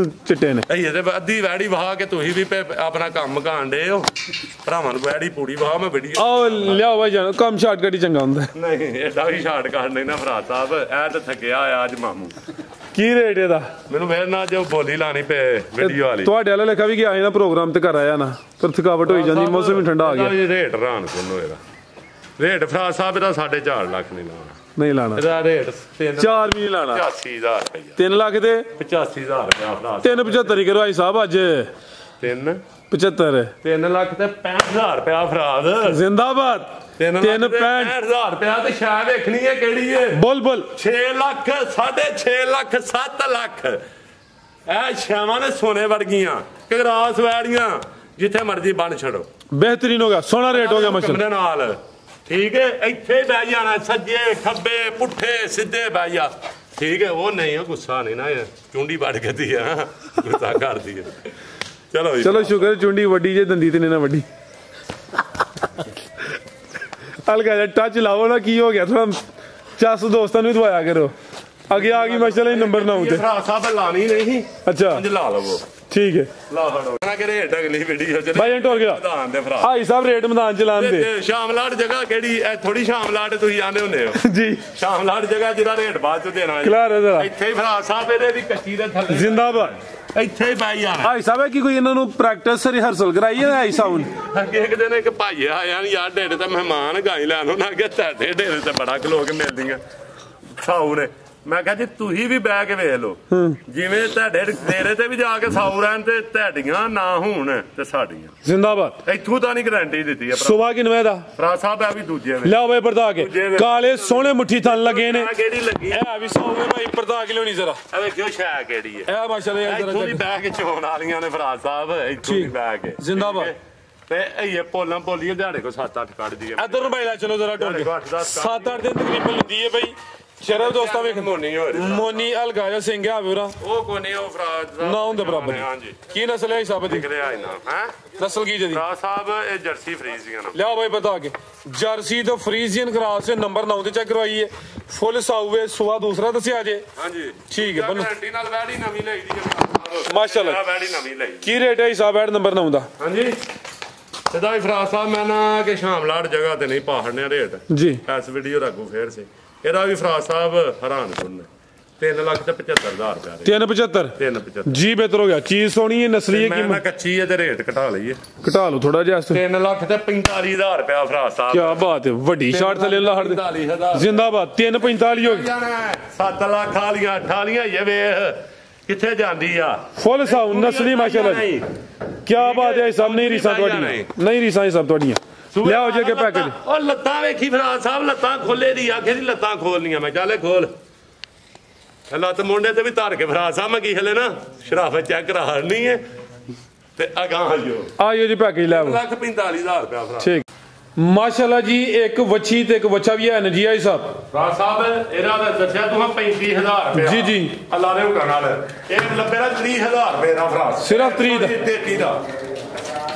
S2: ਚਿੱਟੇ ਨੇ
S1: ਇਹ ਤੇ ਅੱਧੀ ਵੈੜੀ ਵਹਾ ਕੇ ਤੁਸੀਂ ਵੀ ਆਪਣਾ ਕੰਮ ਕਾਂਡੇ ਹੋ ਭਰਾਵਾਂ ਨੂੰ ਵੈੜੀ ਪੂੜੀ ਵਹਾ ਮੈਂ ਵੀਡੀਓ
S2: ਆਓ ਲਿਆਓ ਭਾਈ ਜਾਨ ਕੰਮ ਸ਼ਾਰਟਕਟ ਹੀ ਚੰਗਾ ਹੁੰਦਾ
S1: ਨਹੀਂ ਐਡਾ ਵੀ ਸ਼ਾਰਟ ਕਰਨੇ ਨਾ ਫਰਾਜ਼ ਸਾਹਿਬ ਇਹ ਤਾਂ ਥੱਕਿਆ ਆ ਅੱਜ ਮਾਮੂ
S2: ਕੀ ਰੇਟ ਇਹਦਾ
S1: ਮੈਨੂੰ ਮੇਰੇ ਨਾਲ ਜੋ ਬੋਲੀ ਲਾਣੀ ਪਏ ਵੀਡੀਓ ਵਾਲੀ
S2: ਤੁਹਾਡੇ ਵਾਲਾ ਲਿਖਾ ਵੀ ਗਿਆ ਸੀ ਨਾ ਪ੍ਰੋਗਰਾਮ ਤੇ ਕਰ ਆਇਆ ਨਾ ਪਰ ਥਕਾਵਟ ਹੋਈ ਜਾਂਦੀ ਮੌਸਮ ਵੀ ਠੰਡਾ ਆ ਗਿਆ
S1: ਰੇਟ ਰਾਨ ਕੋਲ ਇਹਦਾ ਰੇਟ ਫਰਾਜ਼ ਸਾਹਿਬ ਇਹਦਾ 4.5 ਲੱਖ ਨਹੀਂ ਲਾਉਣਾ
S2: ਨਹੀਂ ਲਾਣਾ
S1: ਇਹਦਾ ਰੇਟ
S2: 4 ਵੀ ਨਹੀਂ ਲਾਣਾ
S1: 85000 ਰੁਪਇਆ
S2: 3 ਲੱਖ ਦੇ
S1: 85000 ਰੁਪਇਆ ਫਰਾਜ਼
S2: 375 ਕਰੋ ਭਾਈ ਸਾਹਿਬ ਅੱਜ 75
S1: 3 ਲੱਖ ਤੇ 65000 ਰੁਪਇਆ ਫਰਾਜ਼
S2: ਜ਼ਿੰਦਾਬਾਦ
S1: 3,65,000 ਰੁਪਇਆ ਤੇ ਸ਼ਾਇਦ ਵੇਖਣੀ ਹੈ ਕਿਹੜੀ ਹੈ
S2: ਬੁਲਬੁਲ
S1: 6 ਲੱਖ 6.5 ਲੱਖ 7 ਲੱਖ ਇਹ ਛਾਵਾਂ ਨੇ ਸੋਨੇ ਵਰਗੀਆਂ ਕਗਰਾਸ ਵੈੜੀਆਂ ਜਿੱਥੇ ਮਰਜ਼ੀ ਬਣ ਛੜੋ
S2: ਬਿਹਤਰੀਨ ਹੋ ਗਿਆ ਸੋਹਣਾ ਰੇਟ ਹੋ ਗਿਆ ਮਾਸ਼ਾਅੱਲਾ
S1: ਦੇ ਨਾਲ ਠੀਕ ਹੈ ਇੱਥੇ ਬਹਿ ਜਾਣਾ ਸੱਜੇ ਖੱਬੇ ਪੁੱਠੇ ਸਿੱਧੇ ਬਹਿ ਜਾ ਠੀਕ ਹੈ ਉਹ ਨਹੀਂ ਉਹ ਗੁੱਸਾ ਨਹੀਂ ਨਾ ਚੁੰਡੀ ਵੱਢ ਕੇ ਦੀ ਆ ਗੁੱਸਾ ਕਰਦੀ ਹੈ ਚਲੋ ਜੀ
S2: ਚਲੋ ਸ਼ੁਕਰ ਚੁੰਡੀ ਵੱਡੀ ਜੇ ਦੰਦੀ ਤੇ ਨਹੀਂ ਨਾ ਵੱਡੀ ਹਲਕਾ ਜਿਹਾ ਟੱਚ ਲਾਓ ਨਾ ਕੀ ਹੋ ਗਿਆ ਥੋੜਾ ਚੱਸ ਦੋਸਤਾਂ ਨੂੰ ਦਵਾਇਆ ਕਰੋ ਅੱਗੇ ਆ ਗਈ ਮਾਸ਼ਾਅੱਲਾ ਨੰਬਰ 9 ਤੇ
S1: ਫਰਾਜ਼ ਸਾਹਿਬ ਲਾਣੀ ਨਹੀਂ
S2: ਅੱਛਾ
S1: ਪੰਜ ਲਾ ਲਵੋ
S2: ਠੀਕ ਹੈ
S1: ਲਾ ਫੜੋ ਨਾ ਕਿ ਰੇਟ ਅਗਲੀ ਵੀਡੀਓ ਚ
S2: ਭਾਈ ਟੋਰ ਗਿਆ
S1: ਮੈਦਾਨ ਦੇ ਫਰਾਜ਼
S2: ਭਾਈ ਸਾਹਿਬ ਰੇਟ ਮੈਦਾਨ ਚ ਲਾਣ ਦੇ
S1: ਤੇ ਸ਼ਾਮਲਾਟ ਜਗ੍ਹਾ ਕਿਹੜੀ ਇਹ ਥੋੜੀ ਸ਼ਾਮਲਾਟ ਤੁਸੀਂ ਆਂਦੇ ਹੁੰਦੇ ਹੋ
S2: ਜੀ
S1: ਸ਼ਾਮਲਾਟ ਜਗ੍ਹਾ ਜਿਹਦਾ ਰੇਟ ਬਾਅਦ ਚ ਦੇਣਾ
S2: ਕਲੀਅਰ ਹੈ ਜ਼ਰਾ
S1: ਇੱਥੇ ਹੀ ਫਰਾਜ਼ ਸਾਹਿਬ ਇਹਦੇ ਵੀ ਕੱਚੀ ਦੇ ਥੱਲੇ
S2: ਜ਼ਿੰਦਾਬਾਦ
S1: ਇੱਥੇ ਹੀ ਪਾਈ ਜਾਣਾ
S2: ਭਾਈ ਸਾਹਿਬ ਹੈ ਕਿ ਕੋਈ ਇਹਨਾਂ ਨੂੰ ਪ੍ਰੈਕਟਿਸ ਰਿਹਰਸਲ ਕਰਾਈ ਹੈ ਆਈ ਸਾਊਂਡ
S1: ਅੱਗੇ ਇੱਕ ਦਿਨ ਇੱਕ ਭਾਈ ਆਇਆ ਯਾਰ ਡੇਰੇ ਤੇ ਮਹਿਮਾਨ ਗਾਈ ਲੈਣ ਉਹਨਾਂ ਅੱਗੇ ਤੁਹਾਡੇ ਡੇਰੇ ਤੇ ਬੜਾ ਖਲੋ ਕੇ ਮਿਲਦੀਆਂ ਸਾਊ ਨੇ ਮੈਂ ਕਿਹਾ ਜੀ ਤੁਸੀਂ ਵੀ ਬਹਿ ਕੇ ਵੇਖ ਲਓ ਜਿਵੇਂ ਤੁਹਾਡੇ ਡੇਰੇ ਤੇ ਵੀ ਜਾ ਕੇ ਸਾਊ ਰਹਿਣ ਤੇ ਤੁਹਾਡੀਆਂ ਨਾ ਹੋਣ ਤੇ ਸਾਡੀਆਂ
S2: ਜ਼ਿੰਦਾਬਾਦ
S1: ਇੱਥੋਂ ਤਾਂ ਨਹੀਂ ਗਾਰੰਟੀ ਦਿੱਤੀ ਆ
S2: ਸੁਬਾ ਕਿਨਵੇਂ ਦਾ
S1: ਫਰਾਜ਼ ਸਾਹਿਬ ਆ ਵੀ ਦੂਜੇ ਵੇ
S2: ਲਿਆਓ ਭਾਈ ਪਰਦਾ ਕੇ ਕਾਲੇ ਸੋਹਣੇ ਮੁੱਠੀ ਥਣ ਲੱਗੇ ਨੇ
S1: ਕਿਹੜੀ ਲੱਗੀ
S2: ਇਹ ਵੀ ਸੌਵੇ ਭਾਈ ਪਰਦਾ ਕੇ ਲਿਆਉਣੀ ਜ਼ਰਾ
S1: ਇਹ ਵੇਖਿਓ ਸ਼ੈ ਕਿਹੜੀ ਹੈ
S2: ਇਹ ਮਾਸ਼ਾਅੱਲਾ
S1: ਇੱਥੋਂ ਦੀ ਬਹਿ ਕੇ ਚੋਣ ਵਾਲੀਆਂ ਨੇ ਫਰਾਜ਼ ਸਾਹਿਬ ਇੱਥੋਂ ਦੀ ਬਹਿ ਕੇ
S2: ਜ਼ਿੰਦਾਬਾਦ
S1: ਤੇ ਇਹ ਪੋਲਾਂ ਪੋਲੀਏ ਦਿਹਾੜੇ ਕੋ 7-8 ਕੱਢਦੀ ਹੈ
S2: ਇਧਰ ਨੂੰ ਭਾਈ ਲੈ ਚਲੋ ਜ਼ਰਾ ਢੋਲ 7-8 ਦਿਨ ਤਕਰੀਬਨ ਲੈਂਦੀ ਹੈ ਭਾਈ ਸ਼ਰਬ ਦੋਸਤਾਂ ਵੇਖ
S1: ਮੋਨੀ ਹੋ ਰਹੀ
S2: ਮੋਨੀ ਅਲਗਾਜਾ ਸਿੰਘ ਆ ਵੀਰਾ
S1: ਉਹ ਕੋਈ ਨਹੀਂ ਉਹ ਫਰਾਜ
S2: ਨਾ ਹੁੰਦੇ ਬਰਾਬਰ
S1: ਹਾਂਜੀ
S2: ਕੀ ਨਸਲ ਹੈ ਸਾਹਿਬ ਦੀ
S1: ਦਿਖ ਰਿਹਾ ਇਹਨਾਂ ਹੈ
S2: ਨਸਲ ਕੀ ਜਦੀ
S1: ਫਰਾਜ ਸਾਹਿਬ ਇਹ ਜਰਸੀ ਫਰੀਜ਼ੀਆਂ ਨਾ
S2: ਲਿਆ ਭਾਈ ਬਤਾ ਕੇ ਜਰਸੀ ਤੋਂ ਫਰੀਜ਼ੀਅਨ ਕਰਾਸ ਨੰਬਰ 9 ਤੇ ਚੈੱਕ ਕਰਵਾਈਏ ਫੁੱਲ ਸਾਊਵੇ ਸੁਆ ਦੂਸਰਾ ਦੱਸਿਆ ਜੇ
S1: ਹਾਂਜੀ
S2: ਠੀਕ ਹੈ ਬੰਨੋ
S1: ਗਾਰੰਟੀ ਨਾਲ ਵੈੜੀ ਨਵੀਂ ਲਈ ਦੀ ਹੈ
S2: ਮਾਸ਼ਾਅੱਲਾ
S1: ਵੈੜੀ ਨਵੀਂ ਲਈ
S2: ਕੀ ਰੇਟ ਹੈ ਸਾਹਿਬ ਐਡ ਨੰਬਰ 9 ਦਾ
S1: ਹਾਂਜੀ ਇਹਦਾ ਵੀ ਫਰਾਜ ਸਾਹਿਬ ਮੈਂ ਨਾ ਕਿ ਸ਼ਾਮਲਾੜ ਜਗ੍ਹਾ ਤੇ ਨਹੀਂ ਪਾਹੜਨੇ ਰੇਟ
S2: ਜੀ
S1: ਇਸ ਵੀਡੀਓ ਰੱਖੂ ਫੇਰ ਸੇ ਇਹਦਾ ਵੀ ਫਰਾਜ ਸਾਹਿਬ ਹੈਰਾਨ ਸੁਣਨੇ 3,75,000 ਰੁਪਏ
S2: 375
S1: 3,75
S2: ਜੀ ਬਿਹਤਰ ਹੋ ਗਿਆ ਚੀਜ਼ ਸੋਹਣੀ ਹੈ ਨਸਲੀ ਹੈ
S1: ਮੈਂ ਨਾ
S2: ਕੀਮਤ
S1: ਕੱਚੀ ਹੈ ਤੇ ਰੇਟ ਘਟਾ ਲਈਏ
S2: ਘਟਾ ਲਓ ਥੋੜਾ ਜਿਹਾ
S1: 3,45,000 ਰੁਪਏ ਫਰਾਜ ਸਾਹਿਬ
S2: ਕੀ ਬਾਤ ਹੈ ਵੱਡੀ ਸ਼ਾਟ ਥੱਲੇ ਲਾਹੜ ਦੇ
S1: 45,000
S2: ਜ਼ਿੰਦਾਬਾਦ 345 ਹੋ ਗਈ
S1: 7 ਲੱਖ ਵਾਲੀਆਂ 18 ਇਹ ਵੇਖ ਕਿੱਥੇ ਜਾਂਦੀ ਆ
S2: ਫੁੱਲ ਸਾਊ ਨਸਲੀ ਮਾਸ਼ਾਅੱਲਾ ਜੀ ਕੀ ਬਾਤ ਹੈ ਸਭ ਨਹੀਂ ਰੀਸਾਂ ਤੁਹਾਡੀਆਂ ਨਹੀਂ ਰੀਸਾਂ ਇਹ ਸਭ ਤੁਹਾਡੀਆਂ ਲਿਆਓ ਜੇ ਕੇ ਪੈਕੇਜ
S1: ਉਹ ਲੱਤਾਂ ਵੇਖੀ ਫਰਾਜ ਸਾਹਿਬ ਲੱਤਾਂ ਖੋਲੇ ਦੀ ਆਖੇ ਦੀ ਲੱਤਾਂ ਖੋਲਣੀਆਂ ਮੈਂ ਚੱਲੇ ਖੋਲ ਲੱਤ ਮੁੰਡੇ ਤੇ ਵੀ ਧਰ ਕੇ ਫਰਾਜ ਸਾਹਿਬ ਮੈਂ ਕੀ ਹਲੇ ਨਾ ਸ਼ਰਾਫਤ ਚੈੱਕ ਕਰਾ ਨਹੀਂ ਹੈ ਤੇ ਅਗਾਂਹ ਜੋ
S2: ਆਇਓ ਜੀ ਪੈਕੇਜ ਲੈ ਆਓ
S1: 1,45,000 ਰੁਪਏ ਫਰਾਜ
S2: ਠੀਕ ਮਾਸ਼ਾਅੱਲਾ ਜੀ ਇੱਕ ਵੱਛੀ ਤੇ ਇੱਕ ਬੱਚਾ ਵੀ ਹੈ ਨਜੀ ਆਈ ਸਾਹਿਬ
S1: ਫਰਾਜ ਸਾਹਿਬ ਇਹਦਾ ਤਾਂ ਦੱਸਿਆ ਤੂੰ 35,000 ਰੁਪਏ
S2: ਜੀ ਜੀ
S1: ਅੱਲਾ ਦੇ ਹੁਕਮ ਨਾਲ ਇਹ ਲੱਭੇ ਦਾ 30,000 ਰੁਪਏ ਦਾ ਫਰਾਜ
S2: ਸਿਰਫ 30 ਦਾ
S1: 33 ਦਾ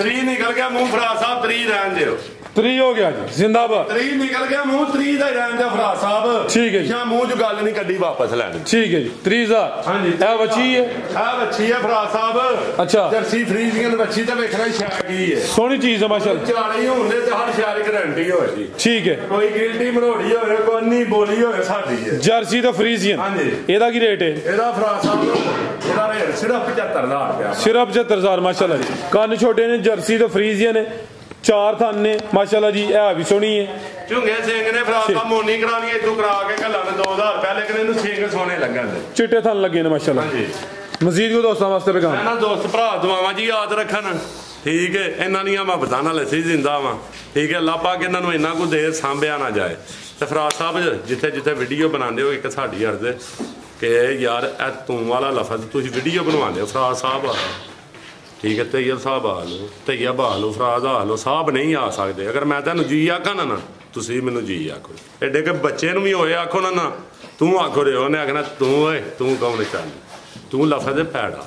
S1: 30 ਨਿਕਲ ਗਿਆ ਮੂੰਹ ਫਰਾਜ ਸਾਹਿਬ 30 ਰਹਿਣ ਦਿਓ
S2: 3 ਹੋ ਗਿਆ ਜੀ ਜ਼ਿੰਦਾਬਾਦ
S1: 30 ਨਿਕਲ ਗਿਆ ਮੂੰਹ 30 ਦਾ ਹੀ ਰਹਿਣ ਦਿਓ ਫਰਾਜ ਸਾਹਿਬ
S2: ਠੀਕ ਹੈ ਜੀ
S1: ਜਾਂ ਮੂੰਹ 'ਚ ਗੱਲ ਨਹੀਂ ਕੱਢੀ ਵਾਪਸ ਲੈਣੀ
S2: ਠੀਕ ਹੈ ਜੀ 30000
S1: ਹਾਂਜੀ
S2: ਇਹ ਵੱਛੀ ਹੈ
S1: ਆ ਵੱਛੀ ਹੈ ਫਰਾਜ ਸਾਹਿਬ
S2: ਅੱਛਾ
S1: ਜਰਸੀ ਫਰੀਜ਼ੀਅਨ ਵੱਛੀ ਤੇ ਵੇਖਣਾ ਸ਼ੈ ਕੀ ਹੈ
S2: ਸੋਹਣੀ ਚੀਜ਼ ਹੈ ਮਾਸ਼ਾਅੱਲਾ
S1: ਚਲਾਣੀ ਹੁੰਦੇ ਤੇ ਹਰ ਸ਼ਹਿਰ ਦੀ ਗਾਰੰਟੀ ਹੋਏ ਜੀ
S2: ਠੀਕ ਹੈ
S1: ਕੋਈ ਗਿਲਟੀ ਮਰੋੜੀ ਹੋਵੇ ਕੋਈ ਨਹੀਂ ਬੋਲੀ ਹੋਵੇ ਸਾਡੀ ਹੈ
S2: ਜਰਸੀ ਦਾ ਫਰੀਜ਼ੀਅਨ
S1: ਹਾਂਜੀ
S2: ਇਹਦਾ ਕੀ ਰੇਟ ਹੈ
S1: ਇਹਦਾ ਫਰਾਜ ਸਾਹਿਬ ਇਹਦਾ ਰੇਟ ਸਿਰਫ 75,000 ਰੁਪਏ
S2: ਸਿਰਫ 75000 ਮਾਸ਼ਾਅੱਲਾ ਜੀ ਕੰਨ ਛੋਟੇ ਨੇ ਜਰਸੀ ਦਾ ਫਰੀਜ਼ੀਅਨ ਹੈ 4 ਥਣ ਨੇ ਮਾਸ਼ਾਅੱਲਾ ਜੀ ਇਹ ਵੀ ਸੋਹਣੀ ਹੈ
S1: ਝੁੰਗੇ ਸਿੰਘ ਨੇ ਫਰਾਜ ਸਾਹਿਬ ਮੋਨੀ ਕਰਾਣੀ ਇਦੋਂ ਕਰਾ ਕੇ ਘੱਲਾਂ ਨੇ 2000 ਰੁਪਏ ਲੇਕਿਨ ਇਹਨੂੰ ਸਿੰਘ ਸੋਹਣੇ ਲੱਗਣ ਦੇ
S2: ਚਿੱਟੇ ਥਣ ਲੱਗੇ ਨੇ ਮਾਸ਼ਾਅੱਲਾ
S1: ਹਾਂਜੀ
S2: ਮਜ਼ੀਦ ਕੋ ਦੋਸਤਾਂ ਵਾਸਤੇ ਪੈਗਾਮ
S1: ਮੈਂ ਨਾ ਦੋਸਤ ਭਰਾ ਦੁਆਵਾਂ ਜੀ ਯਾਦ ਰੱਖਣ ਠੀਕ ਹੈ ਇਹਨਾਂ ਦੀਆਂ ਮੁਹੱਬਤਾਂ ਨਾਲ ਅਸੀਂ ਜ਼ਿੰਦਾ ਵਾਂ ਠੀਕ ਹੈ ਅੱਲਾਹ ਪਾਕ ਇਹਨਾਂ ਨੂੰ ਇੰਨਾ ਕੁ ਦੇ ਸਾਂਭਿਆ ਨਾ ਜਾਏ ਤੇ ਫਰਾਜ ਸਾਹਿਬ ਜਿੱਥੇ ਜਿੱਥੇ ਵੀਡੀਓ ਬਣਾਉਂਦੇ ਹੋ ਇੱਕ ਸਾਡੀ ਅਰਜ਼ ਹੈ ਕਿ ਯਾਰ ਇਹ ਤੂੰ ਵਾਲਾ ਲਫ਼ਜ਼ ਤੁਸੀਂ ਵੀਡੀਓ ਬਣਵਾਉਂਦੇ ਹੋ ਫਰਾਜ ਸਾਹਿਬ ਆ ਠੀਕ ਹੈ ਤੈਯਬ ਸਾਹਿਬ ਆ ਲਓ ਤੈਯਬ ਆ ਲਓ ਫਰਾਜ ਆ ਲਓ ਸਾਹਿਬ ਨਹੀਂ ਆ ਸਕਦੇ ਅਗਰ ਮੈਂ ਤੁਹਾਨੂੰ ਜੀ ਆਖਾਂ ਨਾ ਤੁਸੀਂ ਮੈਨੂੰ ਜੀ ਆਖੋ ਐਡੇ ਕਿ ਬੱਚੇ ਨੂੰ ਵੀ ਹੋਏ ਆਖੋ ਨਾ ਤੂੰ ਆਖੋ ਰੇ ਉਹਨੇ ਆਖਣਾ ਤੂੰ ਓਏ ਤੂੰ ਕੌਣ ਚੱਲ ਤੂੰ ਲਫ਼ਜ਼ ਪੈੜਾ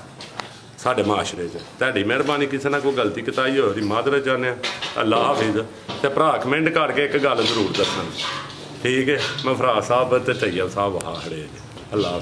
S1: ਸਾਡੇ ਮਾਸ਼ਰੇ 'ਚ ਤੁਹਾਡੀ ਮਿਹਰਬਾਨੀ ਕਿਸੇ ਨਾਲ ਕੋਈ ਗਲਤੀ ਕਿਤਾਈ ਹੋਈ ਮਾਦਰਤ ਚਾਹੁੰਦੇ ਆ ਅੱਲਾ ਹਾਫਿਜ਼ ਤੇ ਭਰਾ ਕਮੈਂਟ ਕਰਕੇ ਇੱਕ ਗੱਲ ਜ਼ਰੂਰ ਦੱਸਣ ਠੀਕ ਹੈ ਮੈਂ ਫਰਾਜ ਸਾਹਿਬ ਤੇ ਤੈਯਬ ਸਾਹਿਬ ਆ ਖੜੇ ਅੱਲਾ